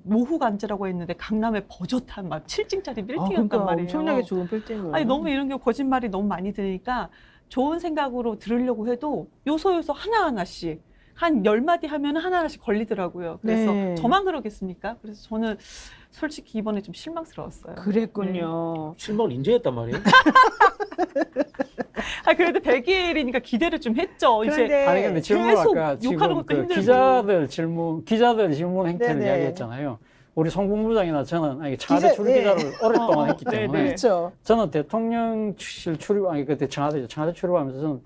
모후간지라고 했는데 강남에 버젓한 막 7층짜리 빌딩이었단 그러니까 말이에요. 엄청나게 좋은 빌딩을. 아니 너무 이런 게 거짓말이 너무 많이 들으니까 좋은 생각으로 들으려고 해도 요소 하나하나씩 한 10마디 하면 하나하나씩 걸리더라고요. 그래서 네. 저만 그러겠습니까? 그래서 저는 솔직히 이번에 좀 실망스러웠어요. 그랬군요. 실망을 인정했단 말이에요. 그래도 100일이니까 기대를 좀 했죠. 이제 그런데 아니 근데 질문 계속 아까 욕하는 지금 것도 그 힘들고. 기자들 질문 행태를 네네. 이야기했잖아요. 우리 송국부장이나 저는 청와대 기자- 출입 네. 기자를 오랫동안 했기 네네. 때문에 그렇죠. 저는 대통령실 그때 청와대 출입하면서 저는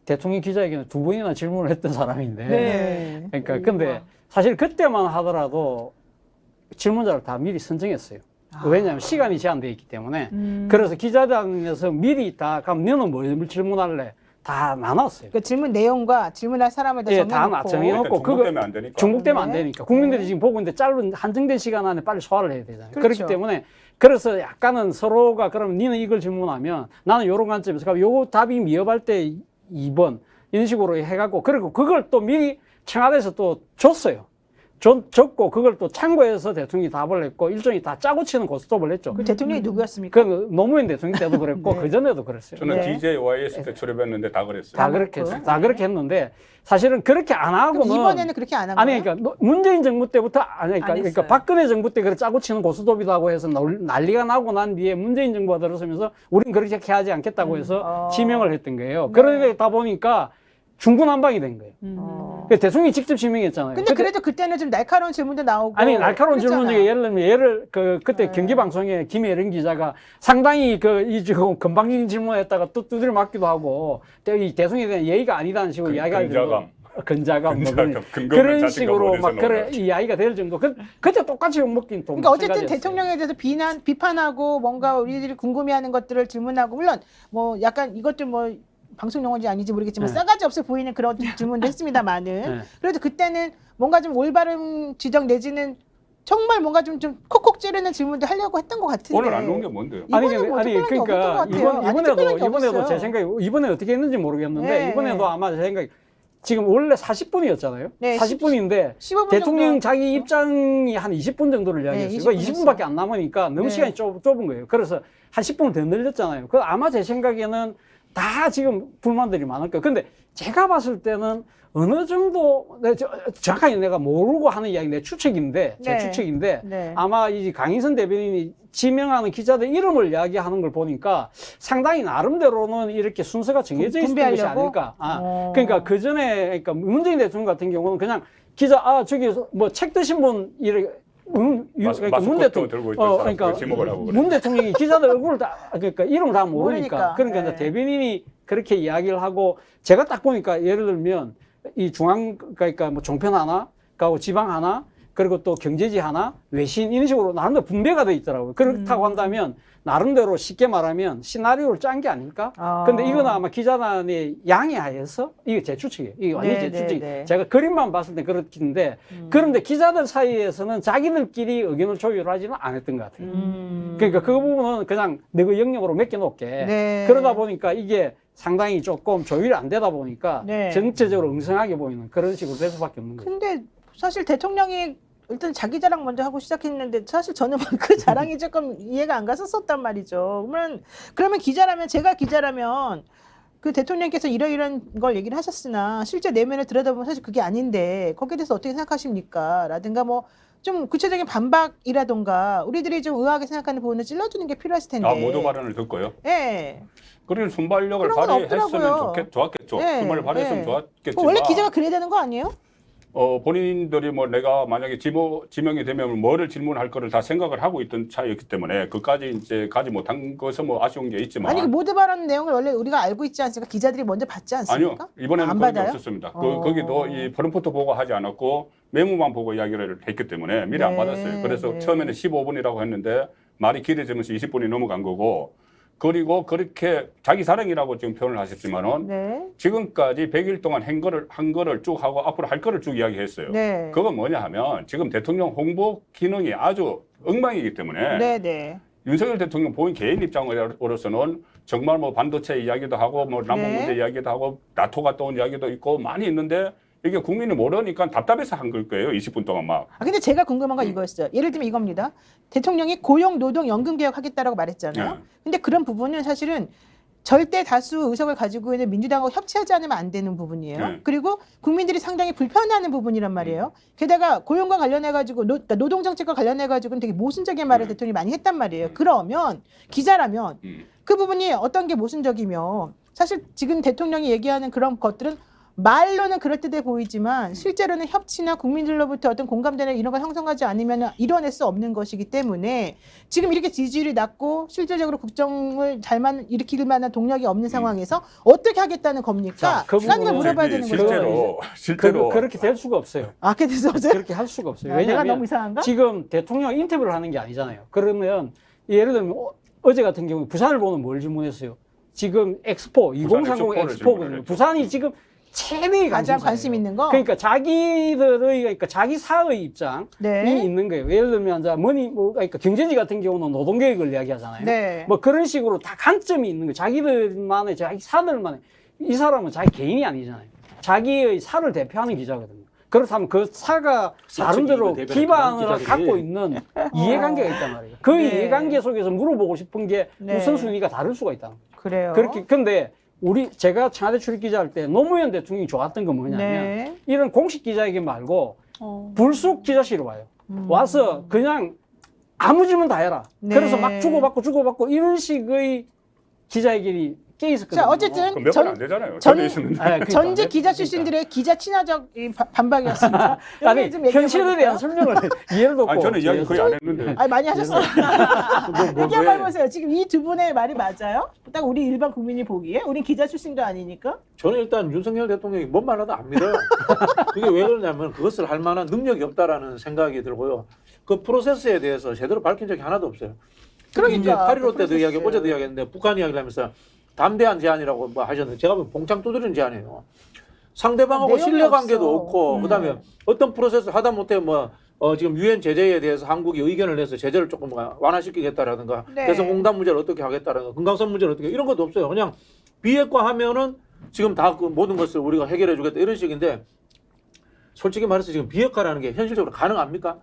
대통령 기자에게는 2번이나 질문을 했던 사람인데 네. 그러니까 근데 사실 그때만 하더라도 질문자를 다 미리 선정했어요. 왜냐하면 시간이 제한되어 있기 때문에 그래서 기자단에서 미리 다 그럼 너는 뭘 질문할래 다 나눴어요. 그 질문 내용과 질문할 사람을 다 예, 다 정해놓고. 정해놓고 일단 중복되면 안 되니까. 중복되면 안 네. 되니까 국민들이 네. 지금 보고 있는데 짧은 한정된 시간 안에 빨리 소화를 해야 되잖아요. 그렇죠. 그렇기 때문에 그래서 약간은 서로가 그러면 니는 이걸 질문하면 나는 요런 관점에서 그럼 요거 답이 미흡할 때 2번 이런 식으로 해갖고 그리고 그걸 또 미리 청와대에서 또 줬어요. 줬고 그걸 또 참고해서 대통령이 답을 했고 일종의 다 짜고 치는 고스톱을 했죠. 그 대통령이 누구였습니까? 그 노무현 대통령 때도 그랬고 네. 그 전에도 그랬어요. 저는 네. DJYS 때 출입했는데 다 그랬어요. 다 다 그렇게 그렇고. 했어요. 다 그렇게 했는데 사실은 그렇게 안 그럼 하고는 이번에는 그렇게 안 한 아니 거예요? 그러니까 문재인 정부 때부터 아니 안 그러니까 했어요. 박근혜 정부 때 그래 짜고 치는 고스톱이라고 해서 난리가 나고 난 뒤에 문재인 정부가 들어서면서 우린 그렇게 하지 않겠다고 해서 지명을 했던 거예요. 네. 그러다 보니까 중구난방이 된 거예요. 그 대통령이 직접 지명했잖아요. 근데 그때- 그래도 그때는 좀 날카로운 질문도 나오고. 아니 날카로운 질문 중에 그랬잖아요. 예를 들면 그때 네. 경기방송에 김혜령 기자가 상당히 지금 건방진 질문했다가 또 두드려 맞기도 하고 이 대통령에 대한 예의가 아니다는 식으로 이야기할 근자감. 근자감 뭐 그런, 근거는 그런 자신감 식으로 어디서 막 그래 나오나. 이야기가 될 정도. 그때 똑같이 욕먹긴 또 그러니까 어쨌든 마찬가지였어요. 대통령에 대해서 비판하고 뭔가 우리들이 궁금해하는 것들을 질문하고 물론 뭐 약간 이것도 뭐 방송 용어인지 아닌지 모르겠지만 네. 싸가지 없어 보이는 그런 질문도 했습니다만은 네. 그래도 그때는 뭔가 좀 올바른 지적 내지는 정말 뭔가 좀 콕콕 찌르는 질문도 하려고 했던 것 같은데 오늘 안 놓은 게 뭔데요? 이번엔 뭐 특별한 게 없었던 것 같아요. 아주 특별한 게 이번에도 없었어요. 제 생각에 이번에 어떻게 했는지 모르겠는데 네, 이번에도 네. 아마 제 생각에 지금 원래 40분이었잖아요. 네, 40분인데 15분 대통령 정도. 자기 입장이 한 20분 정도를 이야기했어요. 20분 20분밖에 안 남으니까 너무 네. 시간이 좁은 거예요. 그래서 한 10분 더 늘렸잖아요. 그 아마 제 생각에는 다 지금 불만들이 많을 거예요. 근데 제가 봤을 때는 어느 정도 정확하게 내가 모르고 하는 이야기 내 추측인데 제 네. 추측인데 네. 아마 이 강인선 대변인이 지명하는 기자들 이름을 이야기하는 걸 보니까 상당히 나름대로는 이렇게 순서가 정해져 있는 것이 분배하려고? 아닐까. 어. 그러니까 그 전에 그러니까 문재인 대통령 같은 경우는 그냥 기자 저기 뭐 책 드신 분 이렇게 그러니까 문 마스코트 들고 있던 사람 그러니까 지목을 하고 그래. 문 대통령이 기자들 얼굴을 다 그러니까 이름을 다 모르니까. 모르니까 그러니까 네. 이제 대변인이 그렇게 이야기를 하고 제가 딱 보니까 예를 들면 이 중앙 그러니까 뭐 종편 하나 가고 지방 하나 그리고 또 경제지 하나 외신 이런 식으로 나름대로 분배가 돼 있더라고요. 그렇다고 한다면 나름대로 쉽게 말하면 시나리오를 짠 게 아닐까? 아. 근데 이거는 아마 기자단의 양해 하에서 이게 제 추측이에요. 이게 완전히 네, 제 추측이. 네. 제가 그림만 봤을 때 그렇긴데 그런데 기자들 사이에서는 자기들끼리 의견을 조율하지는 않았던 것 같아요. 그러니까 그 부분은 그냥 너그 영역으로 맡겨놓게 네. 그러다 보니까 이게 상당히 조금 조율이 안 되다 보니까 네. 전체적으로 엉성하게 보이는 그런 식으로 될 수밖에 없는 거예요. 근데 사실 대통령이 일단 자기 자랑 먼저 하고 시작했는데 사실 저는 그 자랑이 조금 이해가 안 갔었단 말이죠. 그러면 기자라면 제가 기자라면 그 대통령께서 이러이러한 걸 얘기를 하셨으나 실제 내면을 들여다보면 사실 그게 아닌데 거기에 대해서 어떻게 생각하십니까? 라든가 뭐 좀 구체적인 반박이라든가 우리들이 좀 의아하게 생각하는 부분을 찔러주는 게 필요했을 텐데. 아, 모두 발언을 듣고요. 예. 그런 순발력을 그런 건 발휘했으면 없더라고요. 좋았겠죠. 네, 순발을 발휘했으면 네. 좋았겠지만 원래 기자가 그래야 되는 거 아니에요? 본인들이 뭐 내가 만약에 지명이 되면 뭐를 질문할 거를 다 생각을 하고 있던 차이였기 때문에 그까지 이제 가지 못한 것은 뭐 아쉬운 게 있지만 아니 그 모두 발언 내용을 원래 우리가 알고 있지 않습니까? 기자들이 먼저 받지 않습니까? 아니요 이번에는 안 그런 게 받아요? 없었습니다. 어. 거기도 이 프롬프트 보고 하지 않았고 메모만 보고 이야기를 했기 때문에 미리 안 네, 받았어요. 그래서 네. 처음에는 15분이라고 했는데 말이 길어지면서 20분이 넘어간 거고 그리고 그렇게 자기 사랑이라고 지금 표현을 하셨지만은 네. 지금까지 100일 동안 한 거를 쭉 하고 앞으로 할 거를 쭉 이야기했어요. 네. 그건 뭐냐 하면 지금 대통령 홍보 기능이 아주 엉망이기 때문에 네, 네. 윤석열 대통령 본인 개인 입장으로서는 정말 뭐 반도체 이야기도 하고 뭐 남북 네. 문제 이야기도 하고 나토 갔다 온 이야기도 있고 많이 있는데 이게 국민이 모르니까 답답해서 한 걸 거예요. 20분 동안 막. 아 근데 제가 궁금한 건 이거였어요. 예를 들면 이겁니다. 대통령이 고용 노동 연금 개혁 하겠다라고 말했잖아요. 네. 근데 그런 부분은 사실은 절대 다수 의석을 가지고 있는 민주당하고 협치하지 않으면 안 되는 부분이에요. 네. 그리고 국민들이 상당히 불편해하는 부분이란 말이에요. 게다가 고용과 관련해 가지고 그러니까 노동 정책과 관련해 가지고는 되게 모순적인 말을 대통령이 많이 했단 말이에요. 그러면 기자라면 그 부분이 어떤 게 모순적이며 사실 지금 대통령이 얘기하는 그런 것들은 말로는 그럴듯해 보이지만 실제로는 협치나 국민들로부터 어떤 공감대나 이런 걸 형성하지 않으면 이뤄낼 수 없는 것이기 때문에 지금 이렇게 지지율이 낮고 실질적으로 국정을 잘만 일으킬 만한 동력이 없는 상황에서 어떻게 하겠다는 겁니까? 자, 그 라는 걸 부분은 물어봐야 저기 되는 거죠. 실제로 그렇게 될 수가 없어요. 아, 그렇게 돼서 어제 그렇게 할 수가 없어요. 내가 왜냐하면 너무 이상한가? 지금 대통령 인터뷰를 하는 게 아니잖아요. 그러면 예를 들면 어제 같은 경우 부산을 보면 뭘 질문했어요? 지금 엑스포 2030 엑스포를 엑스포거든요. 질문했죠. 부산이 지금 최대의 가장 관심사예요. 관심 있는 거? 그러니까 그러니까 자기 사의 입장이 네. 있는 거예요. 예를 들면 이제 그러니까 경제지 같은 경우는 노동계획을 이야기하잖아요. 네. 뭐 그런 식으로 다 관점이 있는 거예요. 자기들만의 자기 사들만의 이 사람은 자기 개인이 아니잖아요. 자기의 사를 대표하는 기자거든요. 그렇다면 그 사가 나름대로 대변하는 기반을 기자들이. 갖고 있는 이해관계가 있단 말이에요. 그 네. 이해관계 속에서 물어보고 싶은 게 네. 우선순위가 다를 수가 있다. 그래요. 그렇게 근데 제가 청와대 출입 기자 할 때 노무현 대통령이 좋았던 건 뭐냐면 네. 이런 공식 기자회견 말고 불쑥 기자실로 와요. 와서 그냥 아무 질문 다 해라. 네. 그래서 막 주고받고 이런 식의 깨 있었거든요. 자, 어쨌든 그럼 몇 번 안 되잖아요. 전- 전에 있었는데. 아, 그러니까. 전직 기자 출신들의 기자 친화적 이 반박이었습니다. 아니 여기 좀 얘기해 현실에 볼까요? 대한 설명을 이해를 돕고. 아니 저는 이야기 거의 안 했는데. 아니, 많이 하셨어요. 뭐, 얘기 한번 해보세요. 지금 이 두 분의 말이 맞아요? 딱 우리 일반 국민이 보기에? 우린 기자 출신도 아니니까. 저는 일단 윤석열 대통령이 뭔 말하도 안 믿어요. 그게 왜 그러냐면 그것을 할 만한 능력이 없다라는 생각이 들고요. 그 프로세스에 대해서 제대로 밝힌 적이 하나도 없어요. 특히 이제 그러니까, 8.15 때도 그 이야기, 프로세스. 어제도 이야기했는데 북한 이야기를 하면서 담대한 제안이라고 뭐 하셨는데 제가 보면 봉창 두드리는 제안이에요. 상대방하고 내용이 신뢰관계도 없어. 없고 그다음에 어떤 프로세스 하다 못해 지금 유엔 제재에 대해서 한국이 의견을 내서 제재를 조금 완화시키겠다라든가 네. 대성공단 문제를 어떻게 하겠다라든가 금강산 문제를 어떻게 이런 것도 없어요. 그냥 비핵화하면은 지금 다 그 모든 것을 우리가 해결해 주겠다 이런 식인데 솔직히 말해서 지금 비핵화라는 게 현실적으로 가능합니까?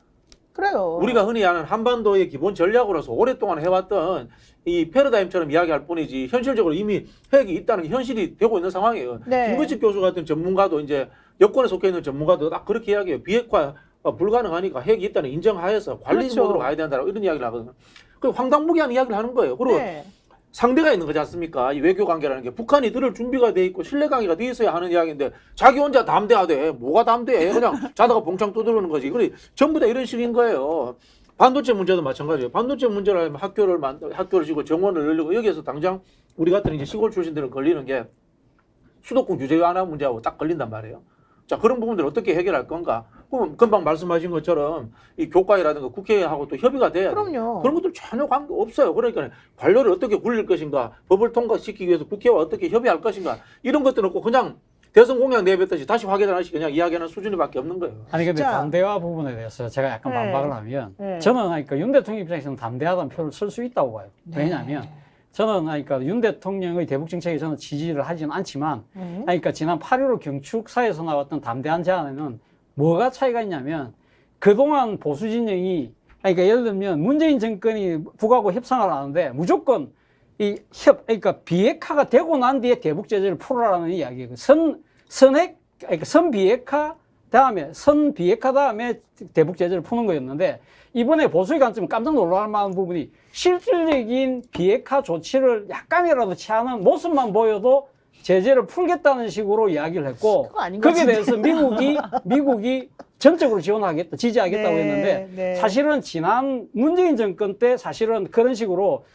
그래요. 우리가 흔히 아는 한반도의 기본 전략으로서 오랫동안 해왔던 이 패러다임처럼 이야기할 뿐이지 현실적으로 이미 핵이 있다는 게 현실이 되고 있는 상황이에요. 네. 김근식 교수 같은 전문가도 이제 여권에 속해 있는 전문가도 딱 그렇게 이야기해요. 비핵화 불가능하니까 핵이 있다는 인정하에서 관리 그렇죠. 모드로 가야 된다라고 이런 이야기를 하거든요. 그 황당무계한 이야기를 하는 거예요. 그리고 네. 상대가 있는 거지 않습니까? 이 외교 관계라는 게 북한이 들을 준비가 돼 있고 신뢰관계가 돼 있어야 하는 이야기인데 자기 혼자 담대하대. 뭐가 담대해? 그냥 자다가 봉창 두드리는 거지. 그래 전부 다 이런 식인 거예요. 반도체 문제도 마찬가지예요. 반도체 문제를 하면 학교를 지고 정원을 늘리고 여기에서 당장 우리 같은 이제 시골 출신들은 걸리는 게 수도권 규제 완화 문제하고 딱 걸린단 말이에요. 자, 그런 부분들을 어떻게 해결할 건가? 그럼 금방 말씀하신 것처럼 이 교과이라든가 국회하고 또 협의가 돼야 돼요. 그럼요. 그런 것들 전혀 관계 없어요. 그러니까 관료를 어떻게 굴릴 것인가, 법을 통과시키기 위해서 국회와 어떻게 협의할 것인가 이런 것들 없고 그냥 대선 공약 내뱉듯이 다시 확인 하나씩 그냥 이야기하는 수준이밖에 없는 거예요. 아니 근데 자. 담대화 부분에 대해서 제가 약간 네. 반박을 하면 네. 저는 그러니까 윤 대통령 입장에서는 담대하다는 표를 쓸 수 있다고 봐요. 왜냐하면 저는 그러니까 윤 대통령의 대북 정책에 저는 지지를 하지는 않지만 그러니까 지난 8.15 경축사에서 나왔던 담대한 제안에는 뭐가 차이가 있냐면 그동안 보수 진영이 그러니까 예를 들면 문재인 정권이 북하고 협상을 하는데 무조건 그러니까 비핵화가 되고 난 뒤에 대북 제재를 풀어라는 이야기예요. 선핵 그러니까 선비핵화 다음에 대북 제재를 푸는 거였는데 이번에 보수의 관점은 깜짝 놀랄 만한 부분이 실질적인 비핵화 조치를 약간이라도 취하는 모습만 보여도 제재를 풀겠다는 식으로 이야기를 했고 그거 아닌 것 거기에 대해서 같은데. 미국이 전적으로 지원하겠다, 지지하겠다고 네, 했는데 네. 사실은 지난 문재인 정권 때 사실은 그런 식으로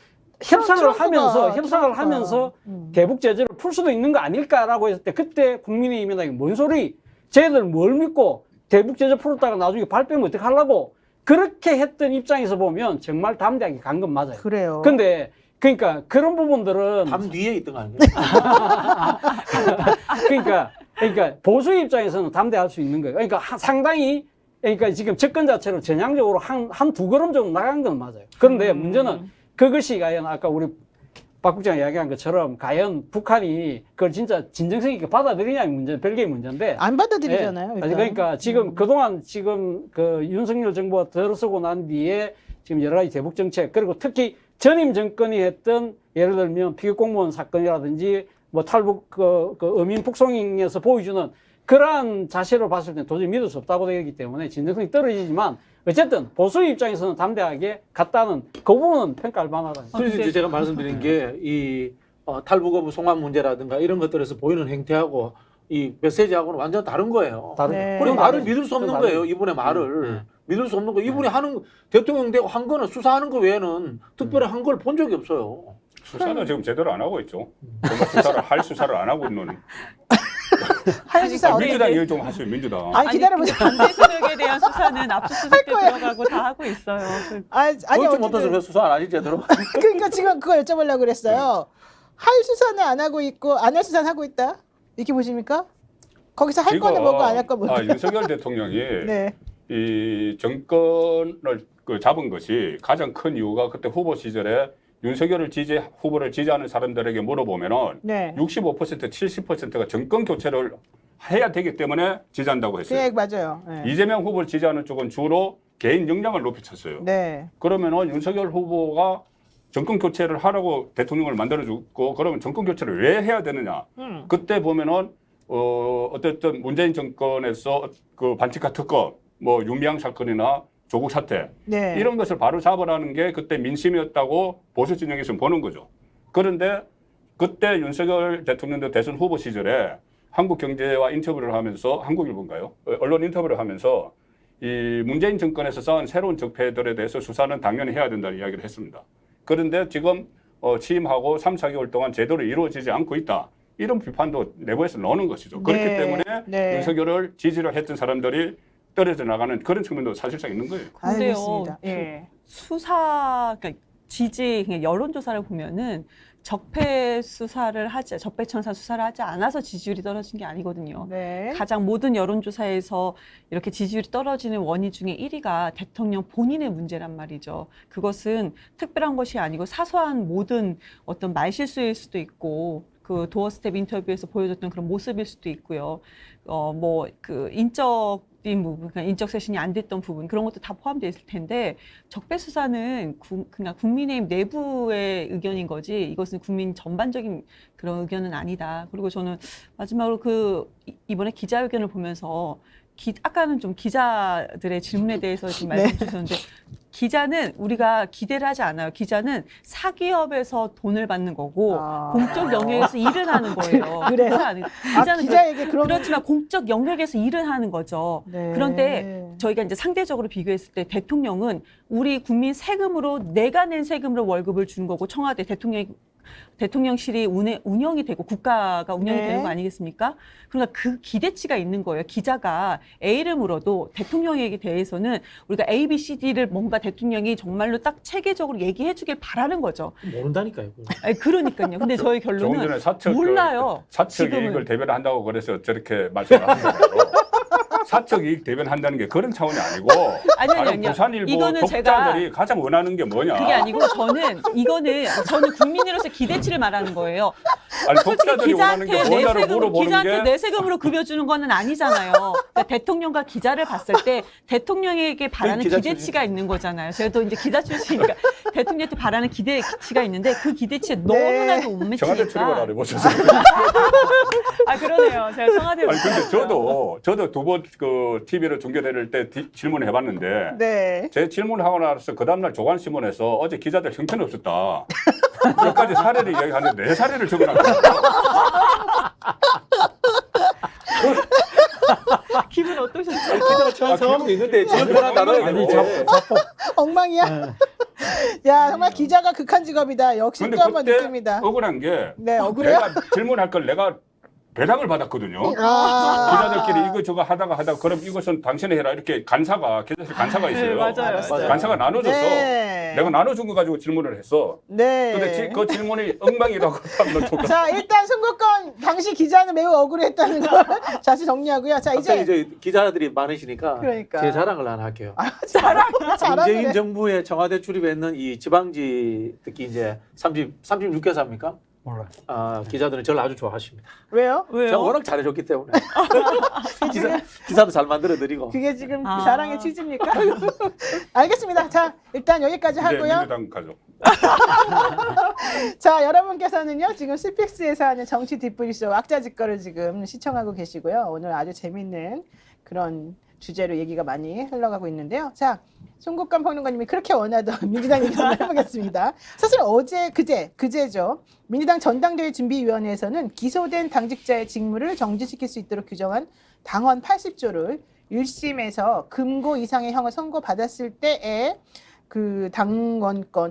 협상을 트럼프가. 하면서 대북 제재를 풀 수도 있는 거 아닐까라고 했을 때 그때 국민의힘이 뭔 소리? 쟤들 뭘 믿고 대북 제재 풀었다가 나중에 발 빼면 어떡하려고 그렇게 했던 입장에서 보면 정말 담대하게 간 건 맞아요. 그래요. 근데 그러니까 그런 부분들은 담 뒤에 있던 거 아니에요? 그러니까 보수 입장에서는 담대할 수 있는 거예요. 그러니까 상당히 그러니까 지금 접근 자체로 전향적으로 한 두 걸음 정도 나간 건 맞아요. 그런데 문제는 그것이 과연 아까 우리 박 국장 이야기한 것처럼 과연 북한이 그걸 진짜 진정성 있게 받아들이냐의 문제는 별개의 문제인데 안 받아들이잖아요. 네. 일단. 그러니까 지금 그동안 지금 그 윤석열 정부가 들어서고 난 뒤에 지금 여러 가지 대북 정책 그리고 특히 전임 정권이 했던 예를 들면 피격 공무원 사건이라든지 뭐 탈북 그 어민 북송에서 보여주는 그러한 자세로 봤을 때 도저히 믿을 수 없다고 되기 때문에 진정성이 떨어지지만 어쨌든 보수의 입장에서는 담대하게 갔다는 그 부분은 평가할 만하다. 그래서 이제 제가 말씀드린 게 이 탈북 어부 송환 문제라든가 이런 것들에서 보이는 행태하고 이 메시지하고는 완전 다른 거예요. 다른 네. 그리고 그건 말을 다르죠. 믿을 수 없는 그건 거예요. 다르죠. 이분의 말을 믿을 수 없는 거. 이분이 하는 대통령 되고 한 거는 수사하는 거 외에는 특별히 한 걸 본 적이 없어요. 수사는 지금 제대로 안 하고 있죠. 정말 할 수사를 안 하고 있는. 하얀 수사 아니, 어디? 민주당 얘기 좀 하세요. 민주당. 아니 기다려보자. 반대 세력에 대한 수사는 압수수색 때 거예요. 들어가고 다 하고 있어요. 아니 그렇지 못해서 어쨌든 왜 수사 안 하지 제대로? 그러니까 지금 그거 여쭤보려고 그랬어요. 할 수사는 안 하고 있고 안 할 수사는 하고 있다. 이렇게 보십니까? 거기서 할 거는 뭐고 안 할 거 뭐고. 윤석열 대통령이 네. 이 정권을 잡은 것이 가장 큰 이유가 그때 후보 시절에 윤석열을 후보를 지지하는 사람들에게 물어보면은 네. 65% 70%가 정권 교체를 해야 되기 때문에 지지한다고 그 했어요. 얘기 맞아요. 네. 이재명 후보를 지지하는 쪽은 주로 개인 역량을 높이쳤어요. 네. 그러면은 윤석열 후보가 정권 교체를 하라고 대통령을 만들어주고 그러면 정권 교체를 왜 해야 되느냐? 그때 보면은 어쨌든 문재인 정권에서 그 반칙카 특검, 뭐 윤미향 사건이나 조국 사태 네. 이런 것을 바로 잡으라는 게 그때 민심이었다고 보수 진영에서는 보는 거죠. 그런데 그때 윤석열 대통령도 대선 후보 시절에 한국경제와 인터뷰를 하면서 한국일보인가요? 언론 인터뷰를 하면서 이 문재인 정권에서 쌓은 새로운 적폐들에 대해서 수사는 당연히 해야 된다는 이야기를 했습니다. 그런데 지금 취임하고 3, 4개월 동안 제대로 이루어지지 않고 있다. 이런 비판도 내부에서 나오는 것이죠. 그렇기 네. 때문에 네. 윤석열을 지지를 했던 사람들이 떨어져 나가는 그런 측면도 사실상 있는 거예요. 근데요, 알겠습니다. 예. 수사, 그러니까 지지, 그냥 여론조사를 보면은 적폐 천사 수사를 하지 않아서 지지율이 떨어진 게 아니거든요. 네. 가장 모든 여론조사에서 이렇게 지지율이 떨어지는 원인 중에 1위가 대통령 본인의 문제란 말이죠. 그것은 특별한 것이 아니고 사소한 모든 어떤 말실수일 수도 있고, 그 도어 스텝 인터뷰에서 보여줬던 그런 모습일 수도 있고요. 뭐 그 인적인 부분, 그러니까 인적 쇄신이 안 됐던 부분, 그런 것도 다 포함되어 있을 텐데, 적폐 수사는 그냥 국민의힘 내부의 의견인 거지, 이것은 국민 전반적인 그런 의견은 아니다. 그리고 저는 마지막으로 이번에 기자회견을 보면서 아까는 좀 기자들의 질문에 대해서 좀 네. 말씀 주셨는데, 기자는 우리가 기대를 하지 않아요. 기자는 사기업에서 돈을 받는 거고 아. 공적 영역에서 일을 하는 거예요. 그래요? 그렇지 않아요. 아, 기자는 기자에게 그런 그렇지만 공적 영역에서 일을 하는 거죠. 네. 그런데 저희가 이제 상대적으로 비교했을 때 대통령은 우리 국민 세금으로, 내가 낸 세금으로 월급을 주는 거고, 청와대 대통령실이 운영이 되고 국가가 운영이 네. 되는 거 아니겠습니까? 그러니까 그 기대치가 있는 거예요. 기자가 A를 물어도 대통령에게 대해서는 우리가 A, B, C, D를 뭔가 대통령이 정말로 딱 체계적으로 얘기해 주길 바라는 거죠. 모른다니까요. 그거. 아니, 그러니까요. 근데 저희 조금 결론은 전에 사측 몰라요. 사측 지금은. 이익을 대변한다고 그래서 저렇게 말씀을 하는 거예요. 사측 이익 대변한다는 게 그런 차원이 아니고 아니요. 부산일보 이거는 독자들이 가장 원하는 게 뭐냐. 그게 아니고 저는 국민으로서 기대치를 말하는 거예요. 아니 솔직히 독자들이 원하는 게 뭐냐를 물어보는 기자한테 게 내 세금으로 급여주는 거는 아니잖아요. 그러니까 대통령과 기자를 봤을 때 대통령에게 바라는 기자 기대치가 있는 거잖아요. 제가 또 이제 기자 출신이니까 대통령한테 바라는 기대치가 있는데 그 기대치에 너무나도 못 청와대 출입을 안 미치니까. 해보셨어요? 아, 그러네요. 제가 청와대 아니 근데 저도 두 번 그 TV를 중계될 때 질문을 해봤는데 네. 제 질문하고 나서 그 다음날 조간신문에서 어제 기자들 형편없었다. 몇 가지 사례를 이야기하는데 4사례를 적어놨거든요. 기분 어떠셨어요? 기자가 처한 상황도 있는데 질문 하나 나눠야 아니, 되고. 엉망이야. 야, 정말 기자가 극한 직업이다. 역시 근데 또 한번 그때 느낍니다. 억울한 게 네, 억울해요? 내가 질문할 걸 내가 배당을 받았거든요. 아. 기자들끼리 이거 저거 하다가 그럼 이것은 당신이 해라 이렇게 기자실 간사가 있어요. 네, 맞아요. 맞아요. 간사가 나눠줬어. 네. 내가 나눠준 거 가지고 질문을 했어. 네. 근데 그 질문이 엉망이라고 하면 좀 자, 일단 송국건 당시 기자는 매우 억울했다는 걸 다시 정리하고요. 자, 갑자기 이제 이제 기자들이 많으시니까 그러니까. 제 자랑을 하나 할게요. 잘하네. 문재인 정부의 청와대 출입했는 이 지방지 특히 이제 36개사입니까? 몰라요. 기자들은 저를 아주 좋아하십니다. 왜요? 제가 왜요? 워낙 잘해줬기 때문에 기사도 잘 만들어드리고. 그게 지금 아. 자랑의 취지입니까? 알겠습니다. 자, 일단 여기까지 이제 하고요. 민주당 가죠. 자, 여러분께서는요, 지금 스픽스에서 하는 정치 뒷부리쇼 왁자지껄을 지금 시청하고 계시고요. 오늘 아주 재밌는 그런 주제로 얘기가 많이 흘러가고 있는데요. 자, 송국관 평론가님이 그렇게 원하던 민주당 얘기 한번 해보겠습니다. 사실 그제죠. 민주당 전당대회 준비위원회에서는 기소된 당직자의 직무를 정지시킬 수 있도록 규정한 당헌 80조를 1심에서 금고 이상의 형을 선고받았을 때에 그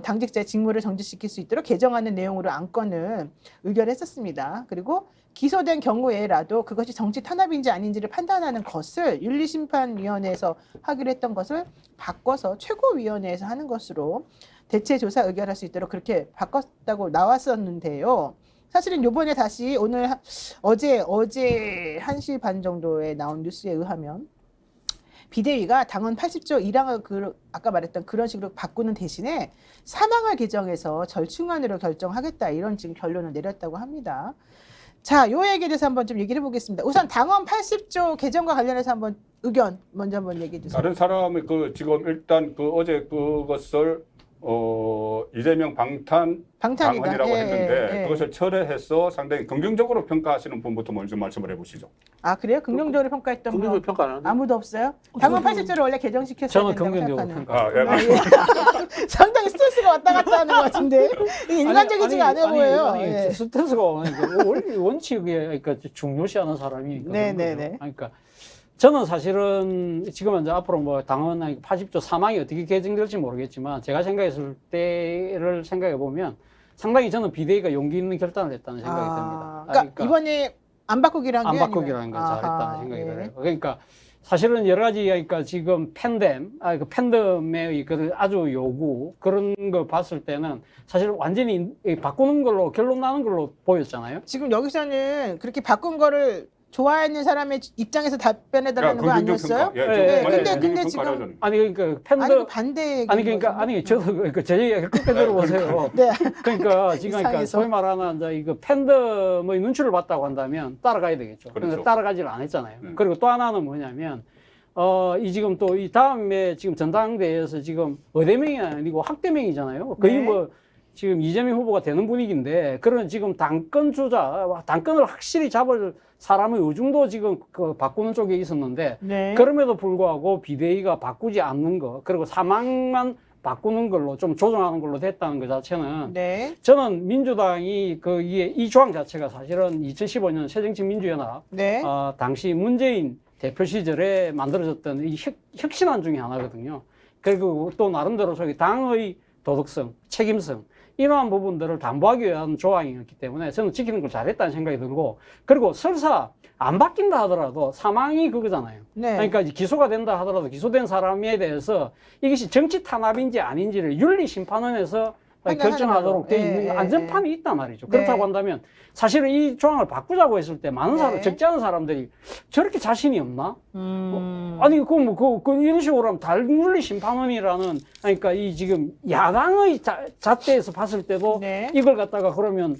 당직자의 직무를 정지시킬 수 있도록 개정하는 내용으로 안건을 의결했었습니다. 그리고 기소된 경우에라도 그것이 정치 탄압인지 아닌지를 판단하는 것을 윤리심판위원회에서 하기로 했던 것을 바꿔서 최고위원회에서 하는 것으로 대체 조사 의결할 수 있도록 그렇게 바꿨다고 나왔었는데요. 사실은 요번에 다시 어제 1시 반 정도에 나온 뉴스에 의하면 비대위가 당헌 80조 1항을 아까 말했던 그런 식으로 바꾸는 대신에 사망을 개정해서 절충안으로 결정하겠다 이런 지금 결론을 내렸다고 합니다. 자, 요 얘기에 대해서 한번 좀 얘기를 해보겠습니다. 우선 당헌 80조 개정과 관련해서 한번 의견 먼저 한번 얘기해 주세요. 다른 사람이 지금 일단 어제 그것을 이재명 방탄이라고 방탄이다. 했는데 예. 그것을 철회해서 상당히 긍정적으로 평가하시는 분부터 먼저 말씀을 해보시죠. 아 그래요? 긍정적으로 평가했던 분 국민의 평가는 아무도 없어요? 당원 80조를 원래 개정시켰어야 저는 된다고 긍정적으로 생각하는. 평가. 예. 상당히 스트레스가 왔다 갔다 하는 것 같은데 이게 일반적이지가 않아 보여요. 아니, 예. 스트레스가 원칙에 그러니까 중요시하는 사람이니까. 네, 그런 네, 거죠. 네. 그러니까 저는 사실은 지금 이제 앞으로 뭐 당원 80조 사망이 어떻게 개정될지 모르겠지만 제가 생각했을 때를 생각해 보면 상당히 저는 비대위가 용기 있는 결단을 했다는 생각이 듭니다. 그러니까 이번에 안 바꾸기라는 안 게 바꾸기라는 걸 아니라. 잘했다는 생각이 예. 들어요. 그러니까 사실은 여러 가지 그러니까 지금 그 팬덤의 그 아주 요구 그런 거 봤을 때는 사실 완전히 바꾸는 걸로 결론 나는 걸로 보였잖아요. 지금 여기서는 그렇게 바꾼 거를 좋아하는 사람의 입장에서 답변해달라는 거 아니었어요? 예, 네, 근데 지금 아니 그러니까 팬덤 아니 그 반대 아니 그러니까 아니 저도 그러니까 제 얘기 끝까지 들어보세요. 네. 그러니까 지금 그러니까 이상해서. 소위 말하는 이제 이거 팬덤의 눈치를 봤다고 한다면 따라가야 되겠죠. 그렇죠. 그러니까 따라가지를 안 했잖아요. 그리고 또 하나는 뭐냐면 이 지금 또 이 다음에 지금 전당대회에서 지금 의대명이 아니고 학대명이잖아요. 거의 네. 뭐 지금 이재명 후보가 되는 분위기인데 그런 지금 당권 주자 당권을 확실히 잡을 사람의 의중도 지금 그 바꾸는 쪽에 있었는데 네. 그럼에도 불구하고 비대위가 바꾸지 않는 거 그리고 사망만 바꾸는 걸로 좀 조정하는 걸로 됐다는 것 자체는 네. 저는 민주당이 이 조항 자체가 사실은 2015년 새정치민주연합 네. 당시 문재인 대표 시절에 만들어졌던 이 혁신안 중에 하나거든요. 그리고 또 나름대로 저기 당의 도덕성, 책임성 이러한 부분들을 담보하기 위한 조항이었기 때문에 저는 지키는 걸 잘했다는 생각이 들고 그리고 설사 안 바뀐다 하더라도 사망이 그거잖아요. 네. 그러니까 이제 기소가 된다 하더라도 기소된 사람에 대해서 이것이 정치 탄압인지 아닌지를 윤리심판원에서 결정하도록 돼 있는 안전판이 있단 말이죠. 그렇다고 한다면 사실은 이 조항을 바꾸자고 했을 때 많은 사람, 적지 않은 사람들이 저렇게 자신이 없나? 아니, 이런 식으로 하면 윤리심판원이라는, 그러니까 이 지금 야당의 잣대에서 봤을 때도 이걸 갖다가 그러면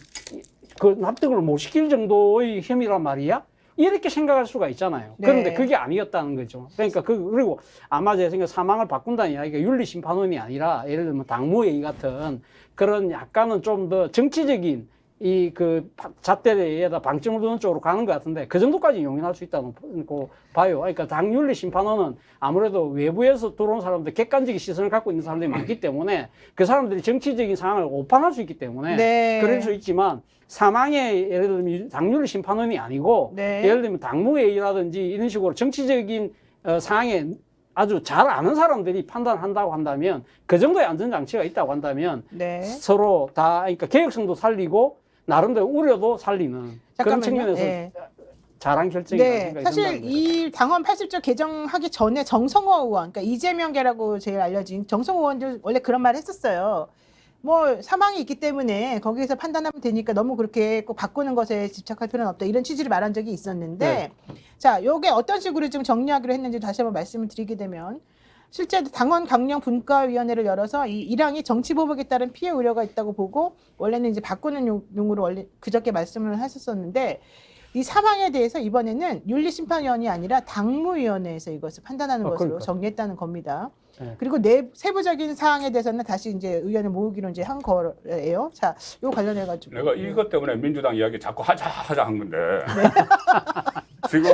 그 납득을 못 시킬 정도의 혐의란 말이야? 이렇게 생각할 수가 있잖아요. 그런데 그게 아니었다는 거죠. 그러니까 그리고 아마 제 생각 사망을 바꾼다는 이야기가 윤리심판원이 아니라 예를 들면 당무회의 같은 그런 약간은 좀 더 정치적인 이 그 잣대에다 방점을 두는 쪽으로 가는 것 같은데 그 정도까지 용인할 수 있다고 봐요. 그러니까 당 윤리심판원은 아무래도 외부에서 들어온 사람들 객관적인 시선을 갖고 있는 사람들이 많기 때문에 그 사람들이 정치적인 상황을 오판할 수 있기 때문에 그럴 수 있지만 사망의 예를 들면 당윤리 심판원이 아니고 예를 들면 당무회의라든지 이런 식으로 정치적인 상황에 아주 잘 아는 사람들이 판단한다고 한다면 그 정도의 안전장치가 있다고 한다면 서로 다 그러니까 개혁성도 살리고 나름대로 우려도 살리는 그런 측면에서 잘한 결정이라는 생각이 사실 든다는 이 당원 80조 개정하기 전에 정성호 의원, 그러니까 이재명계라고 제일 알려진 정성호 의원도 원래 그런 말을 했었어요. 뭐 사망이 있기 때문에 거기에서 판단하면 되니까 너무 그렇게 꼭 바꾸는 것에 집착할 필요는 없다. 이런 취지를 말한 적이 있었는데 자, 요게 어떤 식으로 좀 정리하기로 했는지 다시 한번 말씀을 드리게 되면 실제 당원 강령 분과위원회를 열어서 이 일항이 정치 보복에 따른 피해 우려가 있다고 보고 원래는 이제 바꾸는 용으로 원래 그저께 말씀을 했었었는데 이 사망에 대해서 이번에는 윤리심판위원이 아니라 당무위원회에서 이것을 판단하는 것으로 정리했다는 겁니다. 그리고 세부적인 사항에 대해서는 다시 이제 의견을 모으기로 이제 한 거예요. 자, 요 관련해 가지고 내가 이것 때문에 민주당 이야기 자꾸 하자 한 건데 지금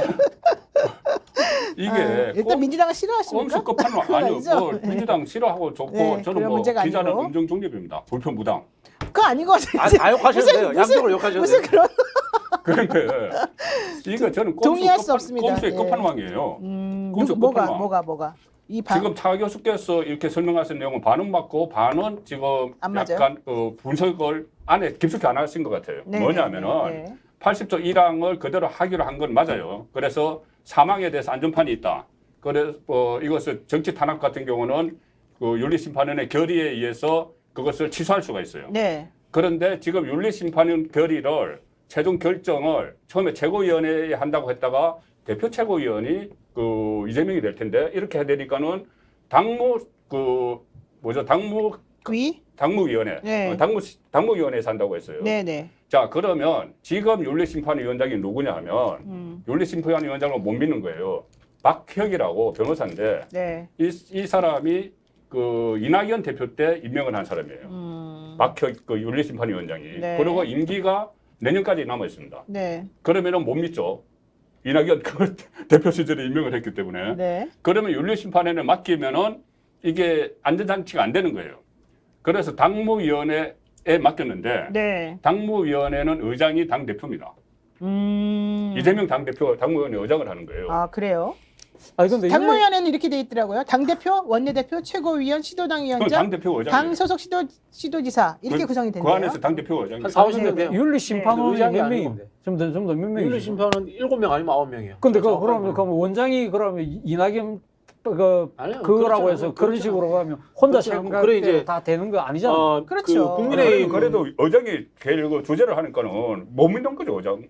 이게 일단 민주당은 싫어하십니까? 꼼수 끝판왕 아니요. 민주당 싫어하고 좋고 저는 뭐 기자는 음정 중립입니다. 불편 무당. 그거 아니거든요. 다 욕하셔도 돼요. 양쪽으로 욕하셔도 무슨 돼요. 그런 그런데 이거 저는 동의할 수 없습니다. 꼼수의 끝판왕이에요. 뭐가 지금 차 교수께서 이렇게 설명하신 내용은 반은 맞고 반은 지금 약간 분석을 안에 깊숙이 안 하신 것 같아요. 뭐냐면은 80조 1항을 그대로 하기로 한 건 맞아요. 그래서 사망에 대해서 안전판이 있다. 그래서 이것을 정치 탄압 같은 경우는 그 윤리심판원의 결의에 의해서 그것을 취소할 수가 있어요. 그런데 지금 윤리심판원 결의를 최종 결정을 처음에 최고위원회에 한다고 했다가 대표 최고위원이 그 이재명이 될 텐데 이렇게 해야 되니까는 당무위원회, 당무위원회에서 한다고 했어요. 자, 그러면 지금 윤리심판위원장이 누구냐 하면 윤리심판위원장을 못 믿는 거예요. 박혁이라고 변호사인데 이 사람이 그 이낙연 대표 때 임명을 한 사람이에요. 박혁 그 윤리심판위원장이. 네. 그리고 임기가 내년까지 남아 있습니다. 네. 그러면은 못 믿죠. 이낙연 그 대표 시절에 임명을 했기 때문에. 네. 그러면 윤리심판에는 맡기면은 이게 안전장치가 안 되는 거예요. 그래서 당무위원회에 맡겼는데 네. 당무위원회는 의장이 당 대표입니다. 이재명 당 대표가 당무위원회 의장을 하는 거예요. 아, 그래요? 아니 근데 당무위원회는 이렇게 돼 있더라고요. 당대표, 원내대표, 최고위원, 시도당 그건 위원장, 당 대표가 의장. 당 소속 시도지사 이렇게 구성이 그 된대요. 안에서 당 대표가 의장이. 한 4, 50명 돼요. 윤리 심판원이 의장이 몇 아니고. 명인데? 좀더 몇 명이죠? 윤리심판은 7명 아니면 9명이에요. 근데 그러면 원장이 그러면 이낙연 아니요, 그거라고 그렇지 해서 않아요. 그런 그렇지 식으로 하면 혼자 그렇지 않고. 생각할 그래, 이제, 때다 되는 거 아니잖아요. 그렇죠. 그 국민의힘 그래도 의장이 제일 그 주제를 하니까는 못 믿는 거죠, 의장이.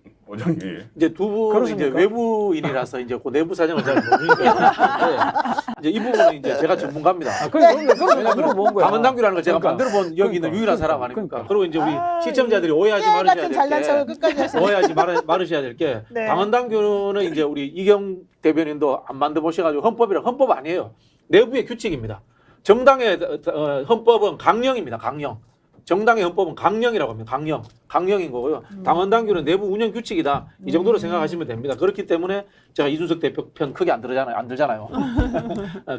이제 두 분은 그렇습니까? 이제 외부인이라서 이제 그 내부 사정을 잘 모르니까 이제 이 부분은 이제 제가 전문가입니다. 그럼 뭔 거야? 당헌당규라는 걸 제가 그러니까. 만들어 본 여기 있는 그러니까. 유일한 사람 아닙니까? 그러니까. 그리고 이제 우리 아, 시청자들이 오해하지 깨알 말으셔야 같은 잘난 척을 될 끝까지 게 하시네. 오해하지 말으셔야 될 게 네. 당헌당규는 이제 우리 이경 대변인도 안 만들어 보셔가지고 헌법 아니에요. 내부의 규칙입니다. 정당의 헌법은 강령입니다. 강령. 정당의 헌법은 강령이라고 합니다. 강령인 거고요. 당헌당규는 내부 운영 규칙이다. 이 정도로 생각하시면 됩니다. 그렇기 때문에 제가 이준석 대표 편 크게 안 들잖아요.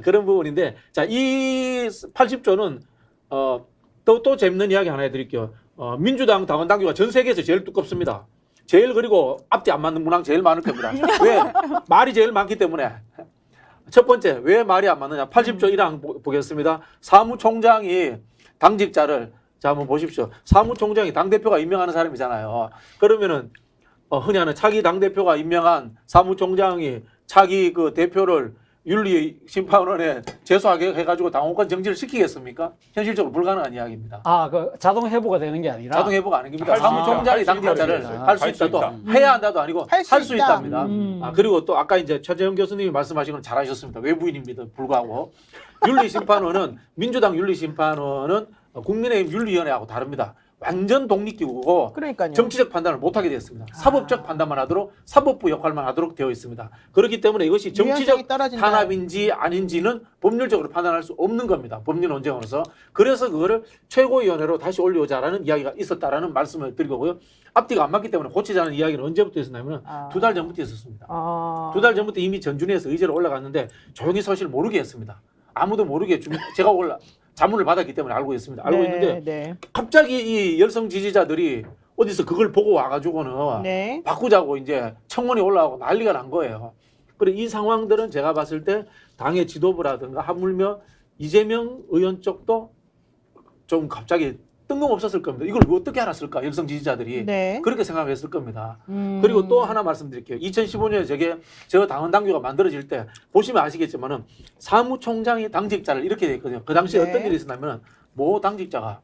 그런 부분인데, 자, 이 80조는 또 재밌는 이야기 하나 해드릴게요. 민주당 당헌당규가 전 세계에서 제일 두껍습니다. 그리고 앞뒤 안 맞는 문항 제일 많을 겁니다. 왜? 말이 제일 많기 때문에. 첫 번째, 왜 말이 안 맞느냐? 80조 1항 보겠습니다. 사무총장이 당직자를, 자, 한번 보십시오. 사무총장이 당대표가 임명하는 사람이잖아요. 그러면은, 흔히 하는 차기 당대표가 임명한 사무총장이 차기 그 대표를 윤리심판원에 제소하게 해가지고 당원권 정지를 시키겠습니까? 현실적으로 불가능한 이야기입니다. 그 자동 회부가 되는 게 아니라 자동 회부가 아닙니다. 할수 있다. 사무총장이 할수 당직자를 있다. 할 수 할수 있다도 있다. 해야 한다도 아니고 할 할 수 수 있다. 있답니다. 그리고 또 아까 이제 최재형 교수님이 말씀하신 건 잘하셨습니다. 외부인입니다. 불구하고 윤리심판원은 민주당 윤리심판원은 국민의힘 윤리위원회하고 다릅니다. 완전 독립기구고 그러니까요. 정치적 판단을 못하게 됐습니다. 사법적 판단만 하도록 사법부 역할만 하도록 되어 있습니다. 그렇기 때문에 이것이 정치적 유연성이 떨어진다. 탄압인지 아닌지는 법률적으로 판단할 수 없는 겁니다. 법률 논쟁으로서. 그래서 그거를 최고위원회로 다시 올려오자라는 이야기가 있었다라는 말씀을 드리고요. 앞뒤가 안 맞기 때문에 고치자는 이야기는 언제부터 있었냐면 2달 전부터 있었습니다. 2달 전부터 이미 전준위에서 의제로 올라갔는데 조용히 사실 모르게 했습니다. 아무도 모르게 제가 자문을 받았기 때문에 알고 있습니다. 알고 있는데 네. 갑자기 이 열성 지지자들이 어디서 그걸 보고 와가지고는 네. 바꾸자고 이제 청원이 올라오고 난리가 난 거예요. 그래 이 상황들은 제가 봤을 때 당의 지도부라든가 하물며 이재명 의원 쪽도 좀 갑자기 뜬금없었을 겁니다. 이걸 어떻게 알았을까 열성 지지자들이 네. 그렇게 생각했을 겁니다. 그리고 또 하나 말씀드릴게요. 2015년에 저 당헌당규가 만들어질 때 보시면 아시겠지만은 사무총장이 당직자를 이렇게 돼 있거든요. 그 당시에 네. 어떤 일이 있었냐면은 모 당직자가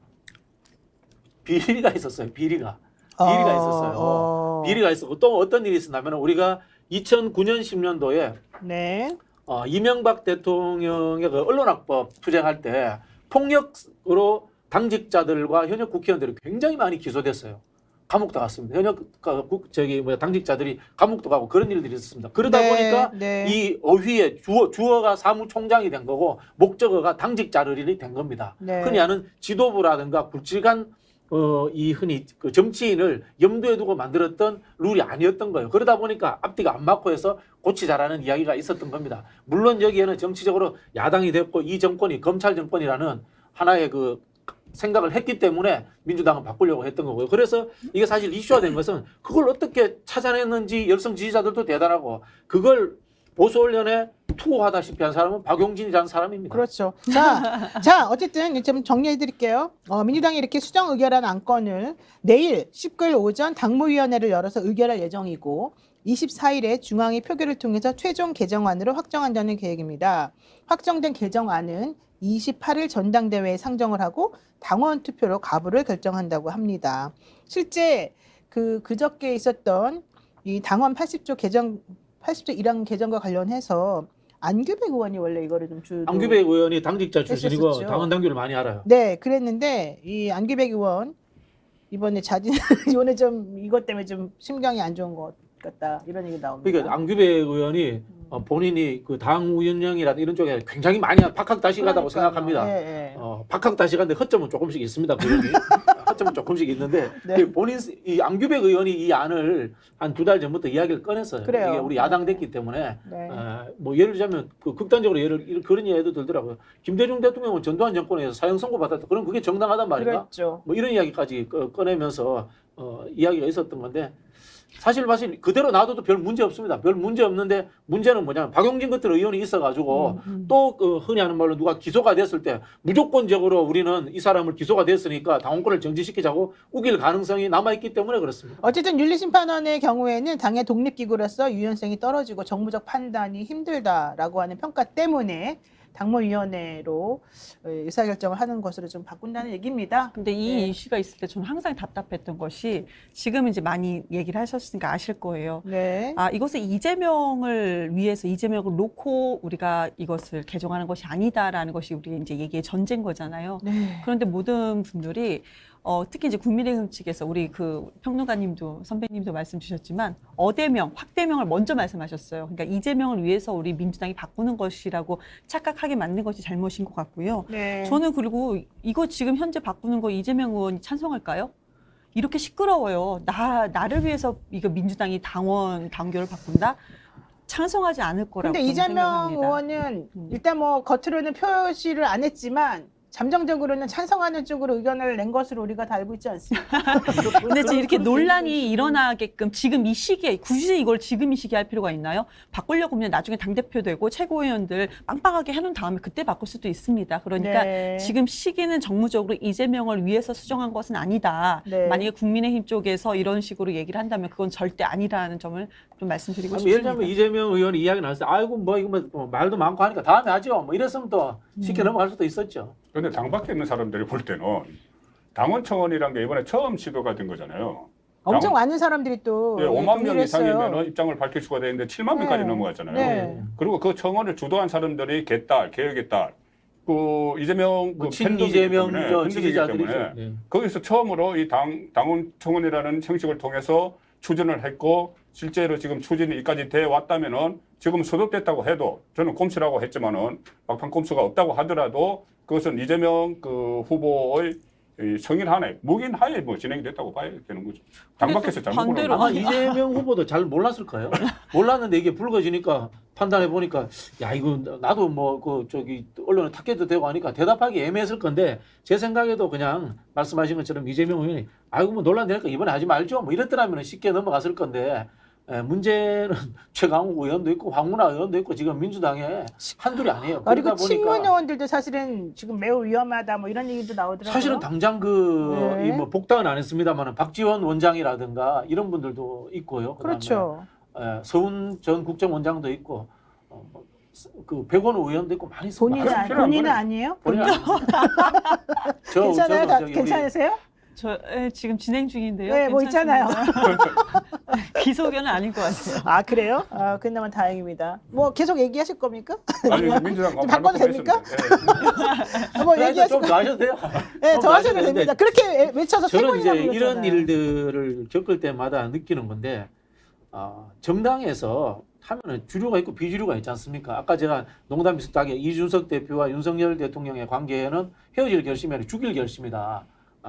비리가 있었어요. 비리가 있었어요. 비리가 있었고 또 어떤 일이 있었냐면 우리가 2009년 10년도에 네. 이명박 대통령의 그 언론학법 투쟁할 때 폭력으로 당직자들과 현역 국회의원들이 굉장히 많이 기소됐어요. 감옥도 갔습니다. 현역 당직자들이 감옥도 가고 그런 일들이 있었습니다. 그러다 네, 보니까 네. 이 어휘의 주어가 사무총장이 된 거고 목적어가 당직자들이 된 겁니다. 네. 흔히 하는 지도부라든가 굵직한 이 흔히 그 정치인을 염두에 두고 만들었던 룰이 아니었던 거예요. 그러다 보니까 앞뒤가 안 맞고 해서 고치자라는 이야기가 있었던 겁니다. 물론 여기에는 정치적으로 야당이 됐고 이 정권이 검찰 정권이라는 하나의 그 생각을 했기 때문에 민주당은 바꾸려고 했던 거고요. 그래서 이게 사실 이슈화된 것은 그걸 어떻게 찾아냈는지 열성 지지자들도 대단하고 그걸 보수언론에 투고하다시피 한 사람은 박용진이라는 사람입니다. 그렇죠. 자, 어쨌든 좀 정리해 드릴게요. 민주당이 이렇게 수정 의결한 안건을 내일 19일 오전 당무위원회를 열어서 의결할 예정이고 24일에 중앙위 표결을 통해서 최종 개정안으로 확정한다는 계획입니다. 확정된 개정안은 28일 전당대회에 상정을 하고 당원 투표로 가부를 결정한다고 합니다. 실제 그저께 있었던 이 당원 80조 1항 개정과 관련해서 안규백 의원이 원래 이거를 좀 주도 안규백 의원이 당직자 출신이고 했었죠. 당헌당규를 많이 알아요. 네, 그랬는데 이 안규백 의원 이번에 이번에 좀 이것 때문에 좀 심경이 안 좋은 것 같다 이런 얘기 나옵니다. 그러니까 안규배 의원이 본인이 그 당 운영이라든 이런 쪽에 굉장히 많이 박학다식하다고 생각합니다. 예, 예. 박학다식한데 허점은 조금씩 있습니다. 그 의원이. 허점은 조금씩 있는데 네. 그 본인 이 안규배 의원이 이 안을 한 2달 전부터 이야기를 꺼냈어요. 그래요. 이게 우리 야당 됐기 때문에 네. 뭐 예를 들자면 그 극단적으로 그런 예도 들더라고요. 김대중 대통령은 전두환 정권에서 사형 선고 받았다. 그럼 그게 정당하단 말인가? 그렇죠. 뭐 이런 이야기까지 꺼내면서 이야기가 있었던 건데 사실 그대로 놔둬도 별 문제 없습니다. 별 문제 없는데 문제는 뭐냐면 박용진 같은 의원이 있어가지고 또 그 흔히 하는 말로 누가 기소가 됐을 때 무조건적으로 우리는 이 사람을 기소가 됐으니까 당원권을 정지시키자고 우길 가능성이 남아있기 때문에 그렇습니다. 어쨌든 윤리심판원의 경우에는 당의 독립기구로서 유연성이 떨어지고 정무적 판단이 힘들다라고 하는 평가 때문에 당무위원회로 의사결정을 하는 것으로 좀 바꾼다는 얘기입니다. 근데 이 네. 이슈가 있을 때 저는 항상 답답했던 것이 지금 이제 많이 얘기를 하셨으니까 아실 거예요. 네. 아, 이것을 이재명을 위해서 이재명을 놓고 우리가 이것을 개정하는 것이 아니다라는 것이 우리 이제 얘기의 전제인 거잖아요. 네. 그런데 모든 분들이 특히 이제 국민의힘 측에서 우리 그 평론가님도 선배님도 말씀 주셨지만 어대명, 확대명을 먼저 말씀하셨어요. 그러니까 이재명을 위해서 우리 민주당이 바꾸는 것이라고 착각하게 만든 것이 잘못인 것 같고요. 네. 저는 그리고 이거 지금 현재 바꾸는 거 이재명 의원이 찬성할까요? 이렇게 시끄러워요. 나를 위해서 이거 민주당이 당교를 바꾼다? 찬성하지 않을 거라고 근데 저는 이재명 생각합니다. 의원은 일단 뭐 겉으로는 표시를 안 했지만 잠정적으로는 찬성하는 쪽으로 의견을 낸 것으로 우리가 다 알고 있지 않습니까? 근데 지금 이렇게 논란이 일어나게끔 지금 이 시기에 굳이 이걸 지금 이 시기에 할 필요가 있나요? 바꾸려고 하면 나중에 당대표 되고 최고위원들 빵빵하게 해놓은 다음에 그때 바꿀 수도 있습니다. 그러니까 네. 지금 시기는 정무적으로 이재명을 위해서 수정한 것은 아니다. 네. 만약에 국민의힘 쪽에서 이런 식으로 얘기를 한다면 그건 절대 아니라는 점을 좀 말씀드리고 예를 싶습니다. 들면 이재명 의원이 이야기 나왔을 때 아이고 뭐 이거 뭐 말도 많고 하니까 다음에 하죠. 뭐 이랬으면 또 쉽게 넘어갈 수도 있었죠. 그런데 당 밖에 있는 사람들이 볼 때는 당원 청원이란 게 이번에 처음 시도가 된 거잖아요. 엄청 많은 사람들이 또 예, 5만 명 동의를 했어요. 이상이면 입장을 밝힐 수가 되는데 7만 명까지 네. 넘어갔잖아요. 네. 그리고 그 청원을 주도한 사람들이 개딸, 개혁의 딸, 그 이재명 뭐 그 팬덤이기 친이재명 때문에, 저 팬덤이기 지지자들이죠. 때문에 네. 거기서 처음으로 이 당원 청원이라는 형식을 통해서 추진을 했고 실제로 지금 추진이 이까지 돼 왔다면은 지금 소속됐다고 해도 저는 꼼수라고 했지만은 막판 꼼수가 없다고 하더라도 그것은 이재명 그 후보의 이 성인 하에 묵인 하에 뭐 진행이 됐다고 봐야 되는 거죠. 당 근데 밖에서 또 잘못 보는 반대로 거죠. 아마 이재명 후보도 잘 몰랐을 거예요. 몰랐는데 이게 불거지니까 판단해 보니까 야 이거 나도 뭐 그 저기 언론에 탁해도 되고 하니까 대답하기 애매했을 건데 제 생각에도 그냥 말씀하신 것처럼 이재명 의원이 아이고 뭐 논란 되니까 이번에 하지 말죠 뭐 이랬더라면 쉽게 넘어갔을 건데 문제는 최강욱 의원도 있고 황운하 의원도 있고 지금 민주당에 한둘이 아니에요. 그리고 그러다 친문 보니까 의원들도 사실은 지금 매우 위험하다 뭐 이런 얘기도 나오더라고요. 사실은 당장 네. 뭐 복당은 안 했습니다만 박지원 원장이라든가 이런 분들도 있고요. 그다음에 그렇죠. 서훈 전 국정원장도 있고 그 백원우 의원도 있고 많이 있습니다. 본인은 아니에요? 본인은 괜찮아요? 저도 저기 괜찮으세요? 저 지금 진행 중인데요. 네, 뭐 있잖아요. 기소견은 아닌 것 같아요. 아 그래요? 아 그나마 다행입니다. 뭐 계속 얘기하실 겁니까? 아니 민주당 좀 바꿔도 됩니까? 뭐 좀 얘기하실 더 하셔도 돼요. 네, 좀 더 하셔도 되는데 됩니다. 그렇게 외쳐서 세 저는 이제 번이나 이런 불렀잖아요. 일들을 겪을 때마다 느끼는 건데 정당에서 하면은 주류가 있고 비주류가 있지 않습니까? 아까 제가 농담 비슷하게 이준석 대표와 윤석열 대통령의 관계는 헤어질 결심이 아니라 죽일 결심이다.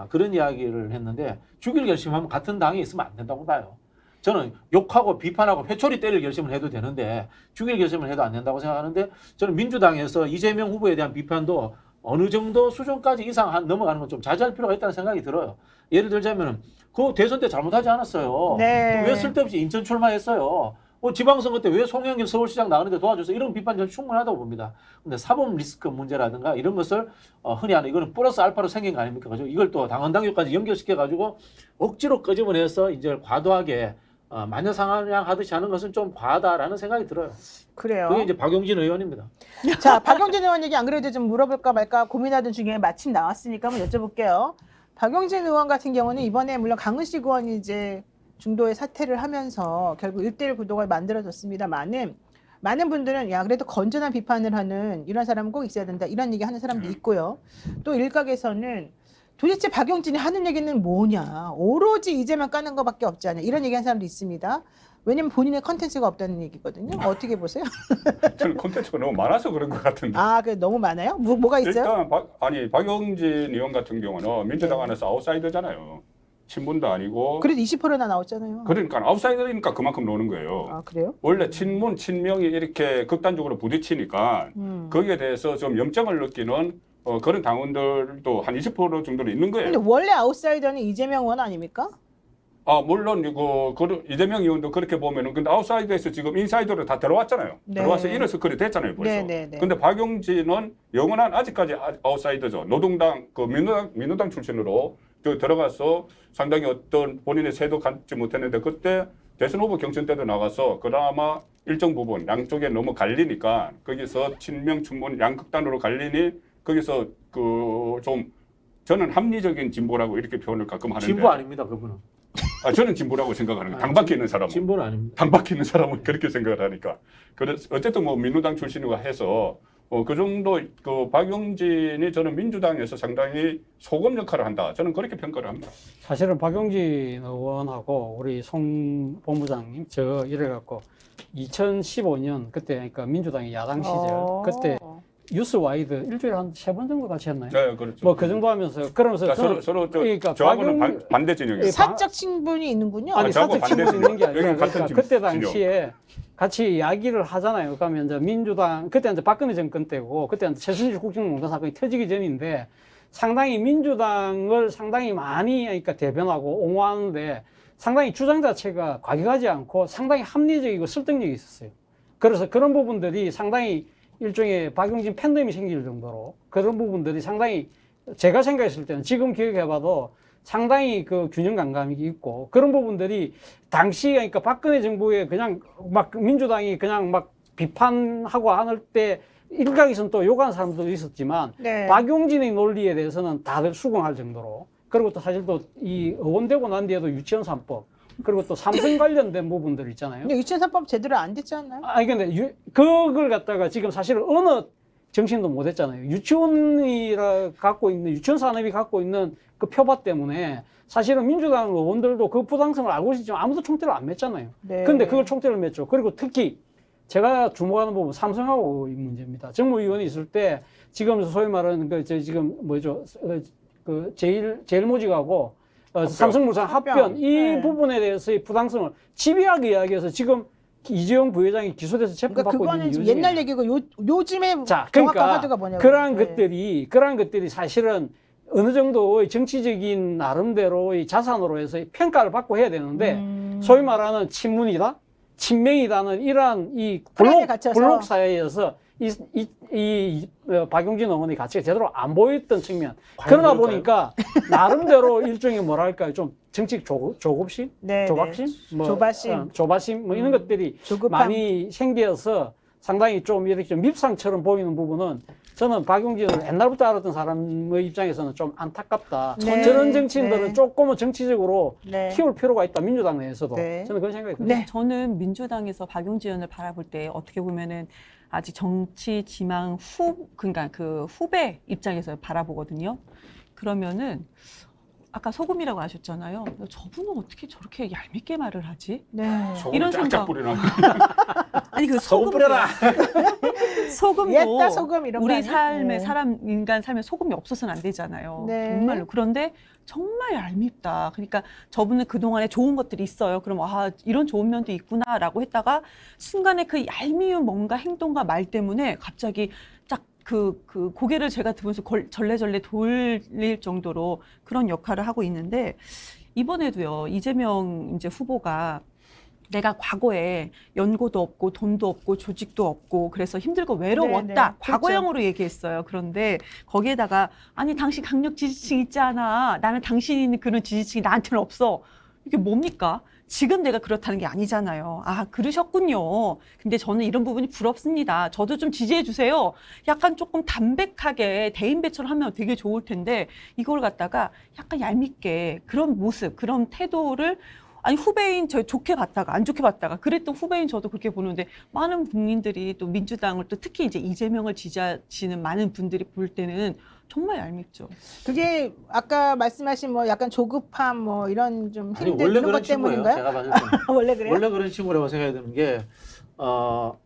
그런 이야기를 했는데 죽일 결심하면 같은 당에 있으면 안 된다고 봐요. 저는 욕하고 비판하고 회초리 때릴 결심을 해도 되는데 죽일 결심을 해도 안 된다고 생각하는데 저는 민주당에서 이재명 후보에 대한 비판도 어느 정도 수준까지 이상 넘어가는 건 좀 자제할 필요가 있다는 생각이 들어요. 예를 들자면 그 대선 때 잘못하지 않았어요. 네. 왜 쓸데없이 인천 출마했어요. 지방선거 때 왜 송영길 서울시장 나가는데 도와줘서 이런 비판 저는 충분하다고 봅니다. 근데 사법 리스크 문제라든가 이런 것을 흔히 하는 이거는 플러스 알파로 생긴 거 아닙니까? 그죠? 이걸 또 당헌 당규까지 연결시켜가지고 억지로 끄집어내서 이제 과도하게 마녀상향하듯이 하는 것은 좀 과하다라는 생각이 들어요. 그래요. 그게 이제 박용진 의원입니다. 자, 박용진 의원 얘기 안 그래도 좀 물어볼까 말까 고민하던 중에 마침 나왔으니까 한번 여쭤볼게요. 박용진 의원 같은 경우는 이번에 물론 강은식 의원이 이제 중도에 사퇴를 하면서 결국 1대1 구도가 만들어졌습니다만은 많은 분들은 야 그래도 건전한 비판을 하는 이런 사람은 꼭 있어야 된다 이런 얘기 하는 사람도 있고요. 또 일각에서는 도대체 박용진이 하는 얘기는 뭐냐? 오로지 이재명 까는 것밖에 없지 않냐? 이런 얘기하는 사람도 있습니다. 왜냐면 본인의 컨텐츠가 없다는 얘기거든요. 어떻게 보세요? 저는 콘텐츠가 너무 많아서 그런 것 같은데. 아, 그 너무 많아요? 뭐가 있어요? 일단 박용진 의원 같은 경우는 민주당 안에서 아웃사이더잖아요. 친문도 아니고. 그래도 20%나 나왔잖아요. 그러니까 아웃사이더니까 그만큼 노는 거예요. 아, 그래요? 원래 친문, 친명이 이렇게 극단적으로 부딪히니까 거기에 대해서 좀 염증을 느끼는 그런 당원들도 한 20% 정도는 있는 거예요. 근데 원래 아웃사이더는 이재명 의원 아닙니까? 아, 물론 이재명 의원도 그렇게 보면은 근데 아웃사이더에서 지금 인사이더로 다 들어왔잖아요. 네. 들어와서 이너 서클이 됐잖아요, 벌써. 네. 근데 박용진은 영원한 아직까지 아웃사이더죠. 노동당 민주당 출신으로 들어가서 상당히 어떤 본인의 세도 갖지 못했는데 그때 대선 후보 경선 때도 나가서 그나마 일정 부분 양쪽에 너무 갈리니까 거기서 친명 친문 양극단으로 갈리니 거기서 좀 저는 합리적인 진보라고 이렇게 표현을 가끔 하는데 진보 아닙니다, 그분은. 저는 진보라고 생각하는 거예요. 아, 당 밖에 있는 사람은. 진보는 아닙니다. 당 밖에 있는 사람은 그렇게 생각을 하니까. 그래서 어쨌든 뭐 민주당 출신이고 해서 그 정도 박용진이 저는 민주당에서 상당히 소금 역할을 한다. 저는 그렇게 평가를 합니다. 사실은 박용진 의원하고 우리 송 본부장님 저 이래갖고 2015년 그때 그러니까 민주당이 야당 시절 그때 뉴스와이드 일주일에 한 3번 정도 같이 했나요? 네, 그렇죠. 뭐 그 정도 하면서 그러면서 그러니까 서로 그러니까 저하고는 반대 진영이에요. 사적 친분이 있는군요. 아니 저하고 사적 친분 있는 게 아니라 여기는 같은 그러니까 그때 진영. 당시에 같이 이야기를 하잖아요. 그러면 이제 민주당 그때 이제 박근혜 정권 때고 그때 이제 최순실 국정농단 사건이 터지기 전인데 상당히 민주당을 상당히 많이 그러니까 대변하고 옹호하는데 상당히 주장 자체가 과격하지 않고 상당히 합리적이고 설득력이 있었어요. 그래서 그런 부분들이 상당히 일종의 박용진 팬덤이 생길 정도로 그런 부분들이 상당히 제가 생각했을 때는 지금 기억해봐도 상당히 그 균형 감각이 있고 그런 부분들이 당시 그러니까 박근혜 정부에 그냥 막 민주당이 그냥 막 비판하고 하는 때 일각에서는 또 욕하는 사람도 있었지만 네. 박용진의 논리에 대해서는 다들 수긍할 정도로 그리고 또 사실 또 이 의원되고 난 뒤에도 유치원 3법 그리고 또 삼성 관련된 부분들 있잖아요. 근데 유치원 3법 제대로 안 됐지 않나요? 아니 근데 그걸 갖다가 지금 사실은 어느 정신도 못 했잖아요. 유치원이 갖고 있는 유치원 산업이 갖고 있는 그 표밭 때문에 사실은 민주당 의원들도 그 부당성을 알고 있지만 아무도 총대를 안 맸잖아요. 네. 근데 그걸 총대를 맸죠. 그리고 특히 제가 주목하는 부분 삼성하고 이 문제입니다. 정무위원이 있을 때 지금 소위 말하는 지금 뭐죠? 그 제일모직하고 삼성물산 합병 이 네. 부분에 대해서의 부당성을 집요하게 이야기해서 지금 이재용 부회장이 기소돼서 그러니까 체포받고 있는 그거는 지금 이유 중에 옛날 얘기고 요즘에 자, 정확한 그러니까 화두가 뭐냐고. 그러한 네. 것들이 사실은 어느 정도의 정치적인 나름대로의 자산으로 해서 평가를 받고 해야 되는데 소위 말하는 친문이다, 친명이다는 이러한 이 프레임에 갇혀서. 블록 사회에서 박용진 의원의 가치가 제대로 안 보였던 측면. 그러다 그럴까요? 보니까 나름대로 일종의 뭐랄까요, 좀 정치 조급심, 네, 조박심, 네. 조바심. 조바심, 뭐 이런 것들이 조급함. 많이 생겨서 상당히 좀 이렇게 좀 밉상처럼 보이는 부분은 저는 박용진을 옛날부터 알았던 사람의 입장에서는 좀 안타깝다. 네. 저런 정치인들은 네. 조금은 정치적으로 네. 키울 필요가 있다. 민주당 내에서도. 네. 저는 그런 생각이 듭니다. 네. 저는 민주당에서 박용진 의원을 바라볼 때 어떻게 보면은 아직 정치 지망 그러니까 그 후배 입장에서 바라보거든요. 그러면은 아까 소금이라고 하셨잖아요. 저분은 어떻게 저렇게 얄밉게 말을 하지? 네. 이런 짝짝 생각. 뿌리나. 아니 그 소금 뿌려라. 소금도 옛다 소금 이런 거 우리 아니야? 삶에 네. 인간 삶에 소금이 없어서는 안 되잖아요. 네. 정말로. 그런데 정말 얄밉다. 그러니까 저분은 그동안에 좋은 것들이 있어요. 그럼 이런 좋은 면도 있구나라고 했다가 순간에 그 얄미운 뭔가 행동과 말 때문에 갑자기 딱 그 고개를 제가 들으면서 절레절레 돌릴 정도로 그런 역할을 하고 있는데 이번에도요. 이재명 이제 후보가 내가 과거에 연고도 없고 돈도 없고 조직도 없고 그래서 힘들고 외로웠다. 네, 네. 과거형으로 얘기했어요. 그런데 거기에다가 아니 당신 강력 지지층 있지 않아. 나는 당신이 있는 그런 지지층이 나한테는 없어. 이게 뭡니까? 지금 내가 그렇다는 게 아니잖아요. 아, 그러셨군요. 근데 저는 이런 부분이 부럽습니다. 저도 좀 지지해 주세요. 약간 조금 담백하게 대인배처럼 하면 되게 좋을 텐데 이걸 갖다가 약간 얄밉게 그런 모습, 그런 태도를 아니 후배인 저 좋게 봤다가 안 좋게 봤다가 그랬던 후배인 저도 그렇게 보는데 많은 국민들이 또 민주당을 또 특히 이제 이재명을 지지하시는 많은 분들이 볼 때는 정말 얄밉죠. 그게 아까 말씀하신 뭐 약간 조급함 뭐 이런 좀 아니 힘들 원래 이런 그런 것 친구예요. 때문인가요? 제가 봤을 때는. 원래 그래요? 원래 그런 친구라고 생각이 드는 게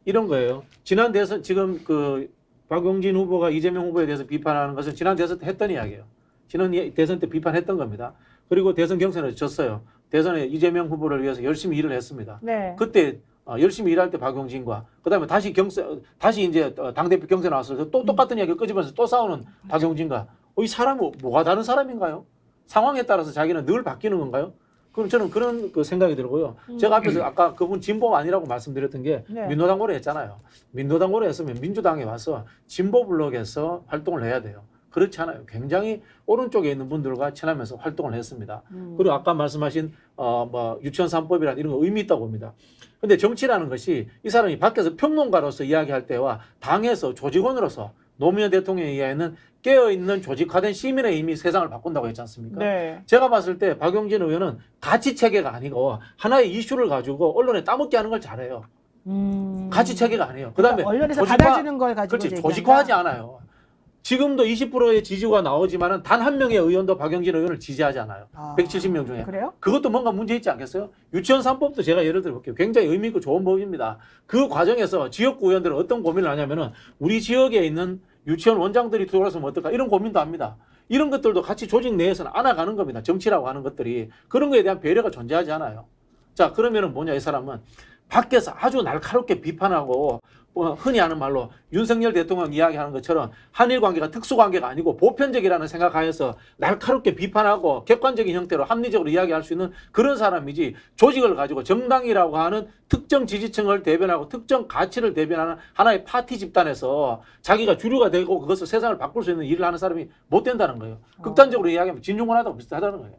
이런 거예요. 지난 대선 지금 그 박용진 후보가 이재명 후보에 대해서 비판하는 것은 지난 대선 때 했던 이야기예요. 지난 대선 때 비판했던 겁니다. 그리고 대선 경선에서 졌어요. 대선에 이재명 후보를 위해서 열심히 일을 했습니다. 네. 그때 열심히 일할 때 박용진과 그다음에 다시 이제 당대표 경선 나와서 또 똑같은 이야기를 끄집어서 또 싸우는 박용진과 이 사람은 뭐가 다른 사람인가요? 상황에 따라서 자기는 늘 바뀌는 건가요? 그럼 저는 그런 그 생각이 들고요. 제가 앞에서 아까 그분 진보 아니라고 말씀드렸던 게 네. 민노당 고려 했잖아요. 민노당 고려 했으면 민주당에 와서 진보 블록에서 활동을 해야 돼요. 그렇지 않아요. 굉장히 오른쪽에 있는 분들과 친하면서 활동을 했습니다. 그리고 아까 말씀하신 뭐 유치원 3법이라는 이런 거 의미 있다고 봅니다. 근데 정치라는 것이 이 사람이 밖에서 평론가로서 이야기할 때와 당에서 조직원으로서 노무현 대통령에 의하에는 깨어있는 조직화된 시민의 이미 세상을 바꾼다고 했지 않습니까? 네. 제가 봤을 때 박용진 의원은 가치 체계가 아니고 하나의 이슈를 가지고 언론에 따먹게 하는 걸 잘해요. 가치 체계가 아니에요. 그다음에 언론에서 조직화- 받아주는 걸 가지고 그렇지 얘기한다. 조직화하지 않아요. 지금도 20%의 지지가 나오지만은 단 한 명의 의원도 박용진 의원을 지지하지 않아요. 아, 170명 중에. 그래요? 그것도 뭔가 문제 있지 않겠어요? 유치원 3법도 제가 예를 들어 볼게요. 굉장히 의미 있고 좋은 법입니다. 그 과정에서 지역구 의원들은 어떤 고민을 하냐면은 우리 지역에 있는 유치원 원장들이 돌아서면 어떨까 이런 고민도 합니다. 이런 것들도 같이 조직 내에서는 안아가는 겁니다. 정치라고 하는 것들이. 그런 거에 대한 배려가 존재하지 않아요. 자, 그러면은 뭐냐, 이 사람은 밖에서 아주 날카롭게 비판하고 흔히 하는 말로 윤석열 대통령 이야기하는 것처럼 한일 관계가 특수 관계가 아니고 보편적이라는 생각하에서 날카롭게 비판하고 객관적인 형태로 합리적으로 이야기할 수 있는 그런 사람이지 조직을 가지고 정당이라고 하는 특정 지지층을 대변하고 특정 가치를 대변하는 하나의 파티 집단에서 자기가 주류가 되고 그것을 세상을 바꿀 수 있는 일을 하는 사람이 못 된다는 거예요. 극단적으로 이야기하면 진중권하다고 비슷하다는 거예요.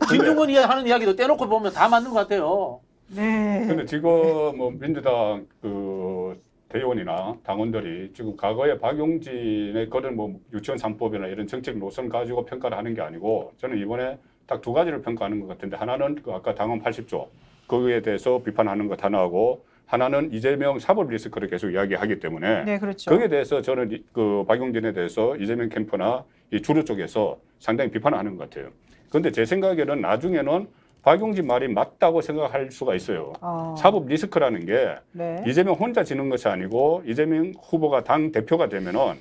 진중권이 하는 이야기도 떼놓고 보면 다 맞는 것 같아요. 네. 근데 지금 뭐 민주당 그 대의원이나 당원들이 지금 과거에 박용진의 그런 뭐 유치원 3법이나 이런 정책 노선 가지고 평가를 하는 게 아니고 저는 이번에 딱 두 가지를 평가하는 것 같은데 하나는 그 아까 당원 80조 그거에 대해서 비판하는 것 하나하고 하나는 이재명 사법 리스크를 계속 이야기하기 때문에 네, 그렇죠. 거기에 대해서 저는 그 박용진에 대해서 이재명 캠프나 이 주류 쪽에서 상당히 비판하는 것 같아요. 그런데 제 생각에는 나중에는 박용진 말이 맞다고 생각할 수가 있어요. 사법 리스크라는 게 네. 이재명 혼자 지는 것이 아니고 이재명 후보가 당 대표가 되면은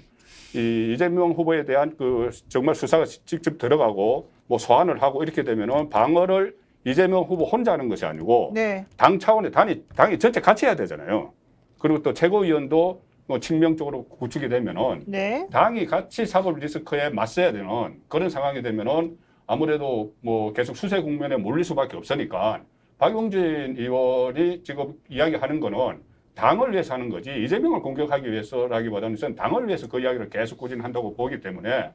이 이재명 후보에 대한 그 정말 수사가 직접 들어가고 뭐 소환을 하고 이렇게 되면은 방어를 이재명 후보 혼자 하는 것이 아니고 네. 당 차원의 당이 전체 같이 해야 되잖아요. 그리고 또 최고위원도 뭐 측면적으로 구축이 되면은 네. 당이 같이 사법 리스크에 맞서야 되는 그런 상황이 되면은 아무래도 뭐 계속 수세 국면에 몰릴 수밖에 없으니까 박용진 의원이 지금 이야기하는 거는 당을 위해서 하는 거지 이재명을 공격하기 위해서라기보다는 저는 당을 위해서 그 이야기를 계속 꾸준한다고 보기 때문에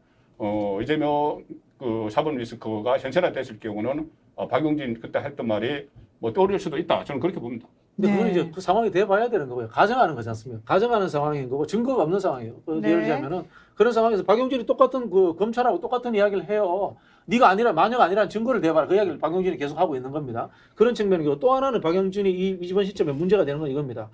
이재명 그 사법 리스크가 현실화됐을 경우는 박용진 그때 했던 말이 뭐 떠오를 수도 있다. 저는 그렇게 봅니다. 근데 그건 네. 이제 그 상황이 돼봐야 되는 거고요. 가정하는 거지 않습니까? 가정하는 상황인 거고 증거가 없는 상황이에요. 네. 예를 들자면은 그런 상황에서 박용진이 똑같은 그 검찰하고 똑같은 이야기를 해요. 네가 아니라 만약 아니라는 증거를 대봐라. 그 이야기를 박용진이 계속 하고 있는 겁니다. 그런 측면이고 또 하나는 박용진이 이번 시점에 문제가 되는 건 이겁니다.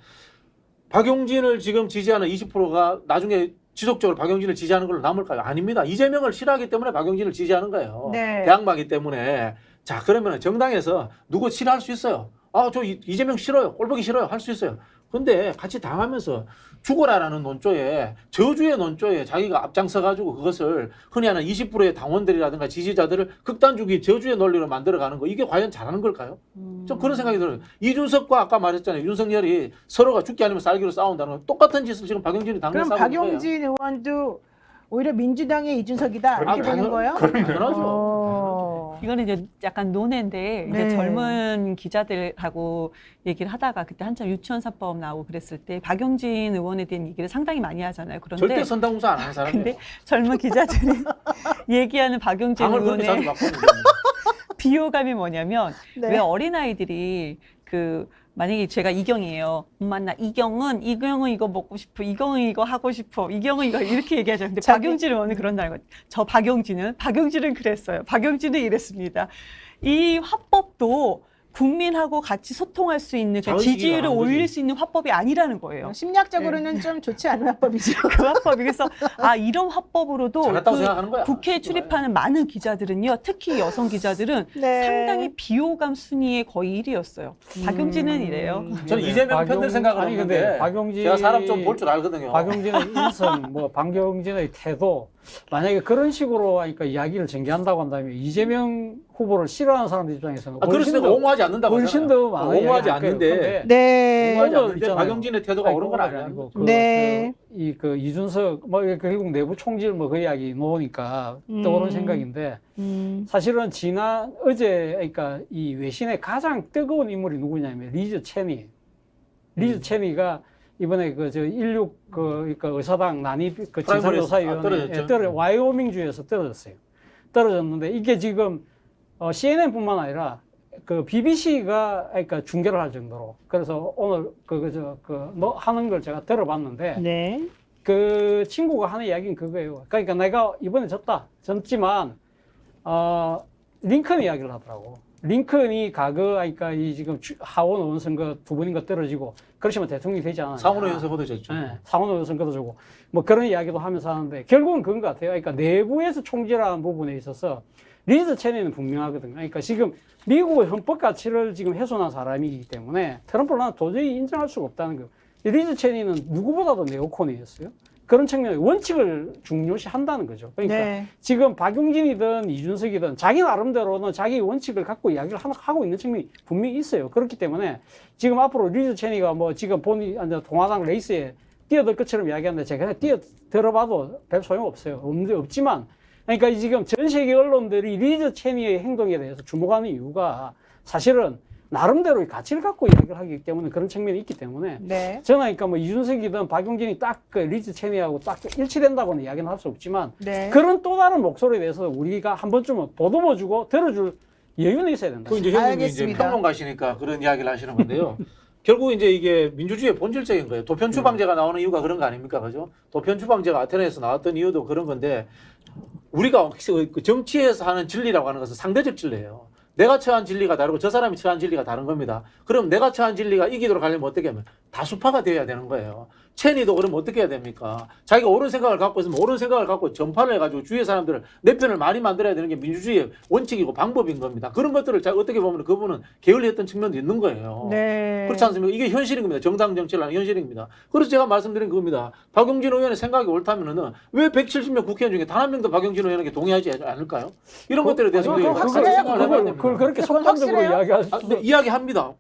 박용진을 지금 지지하는 20%가 나중에 지속적으로 박용진을 지지하는 걸로 남을까요? 아닙니다. 이재명을 싫어하기 때문에 박용진을 지지하는 거예요. 네. 대항마기 때문에. 자, 그러면 정당에서 누구 싫어할 수 있어요. 저 이재명 싫어요. 꼴보기 싫어요. 할 수 있어요. 근데 같이 당하면서 죽어라라는 논조에 저주의 논조에 자기가 앞장서가지고 그것을 흔히 하는 20%의 당원들이라든가 지지자들을 극단주의 저주의 논리로 만들어가는 거 이게 과연 잘하는 걸까요? 좀 그런 생각이 들어요. 이준석과 아까 말했잖아요. 윤석열이 서로가 죽기 아니면 살기로 싸운다는 거 똑같은 짓을 지금 박용진이 당연히 그럼 싸우는 거예요. 박용진 의원도 오히려 민주당의 이준석이다 이렇게 보는 거예요? 당연하죠. 이거는 이제 약간 논외인데 네. 이제 젊은 기자들하고 얘기를 하다가 그때 한참 유치원 3법 나오고 그랬을 때 박용진 의원에 대한 얘기를 상당히 많이 하잖아요. 그런데 절대 선당무사 안 하는 사람이에요. 근데 젊은 기자들이 얘기하는 박용진 당을 그렇게 자주 의원의 바꾸는 비호감이 뭐냐면 네. 왜 어린아이들이 그 만약에 제가 이경이에요. 엄마 나 이경은 이거 먹고 싶어. 이경은 이거 하고 싶어. 이경은 이거 이렇게 얘기하죠. 근데 자기- 박용진 의원은 그런다는 거죠. 저 박용진은 그랬어요. 박용진은 이랬습니다. 이 화법도 국민하고 같이 소통할 수 있는 그 자의식이 지지율을 강한 거지. 올릴 수 있는 화법이 아니라는 거예요. 심리학적으로는 좀 좋지 않은 화법이죠. 그 화법이 그래서 이런 화법으도 잘했다고 그 생각하는 거야. 국회에 출입하는 많은 기자들은요, 특히 여성 기자들은 네. 상당히 비호감 순위의 거의 1위였어요. 박용진은 이래요. 저는 이재명 편들 생각을 아니 했는데 근데 박용진 제가 사람 좀 볼 줄 알거든요. 박용진의 인성, 뭐 방경진의 태도, 만약에 그런 식으로 하니까 이야기를 전개한다고 한다면 이재명 후보를 싫어하는 사람들 입장에서는 그래서 내가 옹호하지 않는다고 훨씬 하잖아요. 더 많아요. 옹호하지 이야기할 거예요. 않는데 근데 네. 옹호하지 오늘 않는데 있잖아요. 박용진의 태도가 옳은 건 아니야. 네. 그 이준석 뭐 결국 내부 총질 뭐 그 이야기 놓으니까 떠오른 생각인데 사실은 어제 그러니까 이 외신의 가장 뜨거운 인물이 누구냐면 리즈 체니. 리즈 체니가 이번에 그러니까 의사당 난입 그 진상조사위원회에 와이오밍주에서 떨어졌어요. 떨어졌는데 이게 지금 CNN뿐만 아니라 그 BBC가 그러니까 중계를 할 정도로 그래서 오늘 뭐 하는 걸 제가 들어봤는데 네. 그 친구가 하는 이야기는 그거예요. 그러니까 내가 이번에 졌지만 링컨 이야기를 하더라고. 링컨이 그러니까 이 지금 하원 의원 선거 두 번인가 떨어지고 그러시면 대통령이 되지 않았냐. 상원의 연석도 졌죠. 네, 상원 의원 선거도 주고 뭐 그런 이야기도 하면서 하는데 결국은 그런 것 같아요. 그러니까 내부에서 총질하는 부분에 있어서 리즈 체니는 분명하거든요. 그러니까 지금 미국의 헌법 가치를 지금 훼손한 사람이기 때문에 트럼프를 나는 도저히 인정할 수가 없다는 거예요. 리즈 체니는 누구보다도 네오콘이었어요. 그런 측면에 원칙을 중요시 한다는 거죠. 그러니까 네. 지금 박용진이든 이준석이든 자기 나름대로는 자기 원칙을 갖고 이야기를 하고 있는 측면이 분명히 있어요. 그렇기 때문에 지금 앞으로 리즈 체니가 뭐 지금 본인 동아당 레이스에 뛰어들 것처럼 이야기하는데 제가 뛰어들어봐도 별 소용없어요. 없지만 그러니까 지금 전 세계 언론들이 리즈 체니의 행동에 대해서 주목하는 이유가 사실은 나름대로의 가치를 갖고 이야기를 하기 때문에 그런 측면이 있기 때문에 네. 저는 그러니까 뭐 이준석이든 박용진이 딱 그 리즈 체니하고 딱 일치된다고는 이야기는 할 수 없지만 네. 그런 또 다른 목소리에 대해서 우리가 한 번쯤은 보듬어주고 들어줄 여유는 있어야 된다. 그 이제 형님이 이제 알겠습니다. 평론가시니까 그런 이야기를 하시는 건데요. 결국 이제 이게 민주주의의 본질적인 거예요. 도편 추방제가 나오는 이유가 그런 거 아닙니까, 그죠? 도편 추방제가 아테네에서 나왔던 이유도 그런 건데 우리가 그 정치에서 하는 진리라고 하는 것은 상대적 진리예요. 내가 처한 진리가 다르고 저 사람이 처한 진리가 다른 겁니다. 그럼 내가 처한 진리가 이기도록 하려면 어떻게 하면 다수파가 되어야 되는 거예요. 체니도 그러면 어떻게 해야 됩니까? 자기가 옳은 생각을 갖고 있으면 옳은 생각을 갖고 전파를 해가지고 주위의 사람들을 내 편을 많이 만들어야 되는 게 민주주의의 원칙이고 방법인 겁니다. 그런 것들을 어떻게 보면 그분은 게을리했던 측면도 있는 거예요. 네. 그렇지 않습니까? 이게 현실인 겁니다. 정당 정치를 하는 현실입니다. 그래서 제가 말씀드린 겁니다. 박용진 의원의 생각이 옳다면은 왜 170명 국회의원 중에 단 한 명도 박용진 의원에게 동의하지 않을까요? 이런 것들에 대해서 우리가 확실해요? 생각을 해봐야 됩니다. 그걸 그렇게 그건 속단적으로 확실해요? 이야기할 네, 이야기합니다.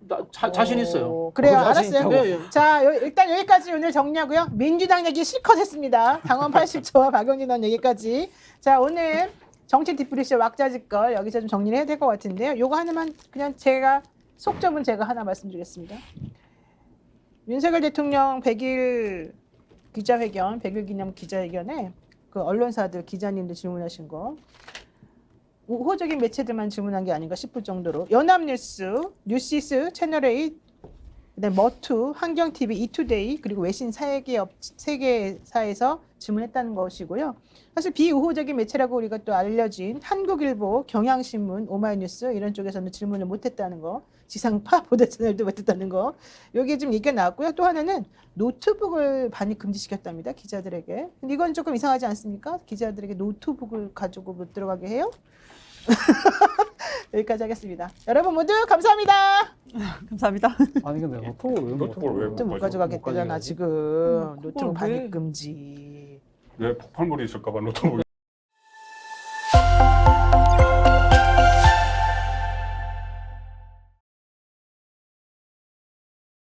자신 있어요. 그래요. 그거 자신 알았어요. 있다고. 네, 자, 일단 여기까지 오늘 정리하고요. 민주당 얘기 실컷 했습니다. 당원 80조와 박용진 의원 얘기까지. 자, 오늘 정치 디프리쇼 왁자지껄 여기서 좀 정리를 해야 될 것 같은데요. 요거 하나만 그냥 제가 속점은 제가 하나 말씀드리겠습니다. 윤석열 대통령 100일 기자회견, 100일 기념 기자회견에 그 언론사들 기자님들 질문하신 거 우호적인 매체들만 질문한 게 아닌가 싶을 정도로 연합뉴스, 뉴시스, 채널A, 그다음에 머투, 환경TV, 이투데이 그리고 외신 세계사에서 질문했다는 것이고요. 사실 비우호적인 매체라고 우리가 또 알려진 한국일보, 경향신문, 오마이뉴스 이런 쪽에서는 질문을 못했다는 거, 지상파 보도채널도 못했다는 거, 여기 좀 얘기가 나왔고요. 또 하나는 노트북을 반입 금지시켰답니다, 기자들에게. 근데 이건 조금 이상하지 않습니까? 기자들에게 노트북을 가지고 못 들어가게 해요? 여기까지 하겠습니다. 여러분 모두 감사합니다. 감사합니다. 아니 근데 노트북을 왜 좀 못 가져가겠다잖아 가져가지? 지금. 노트북 왜? 반입 금지. 왜 폭발물이 있을까봐 노트북이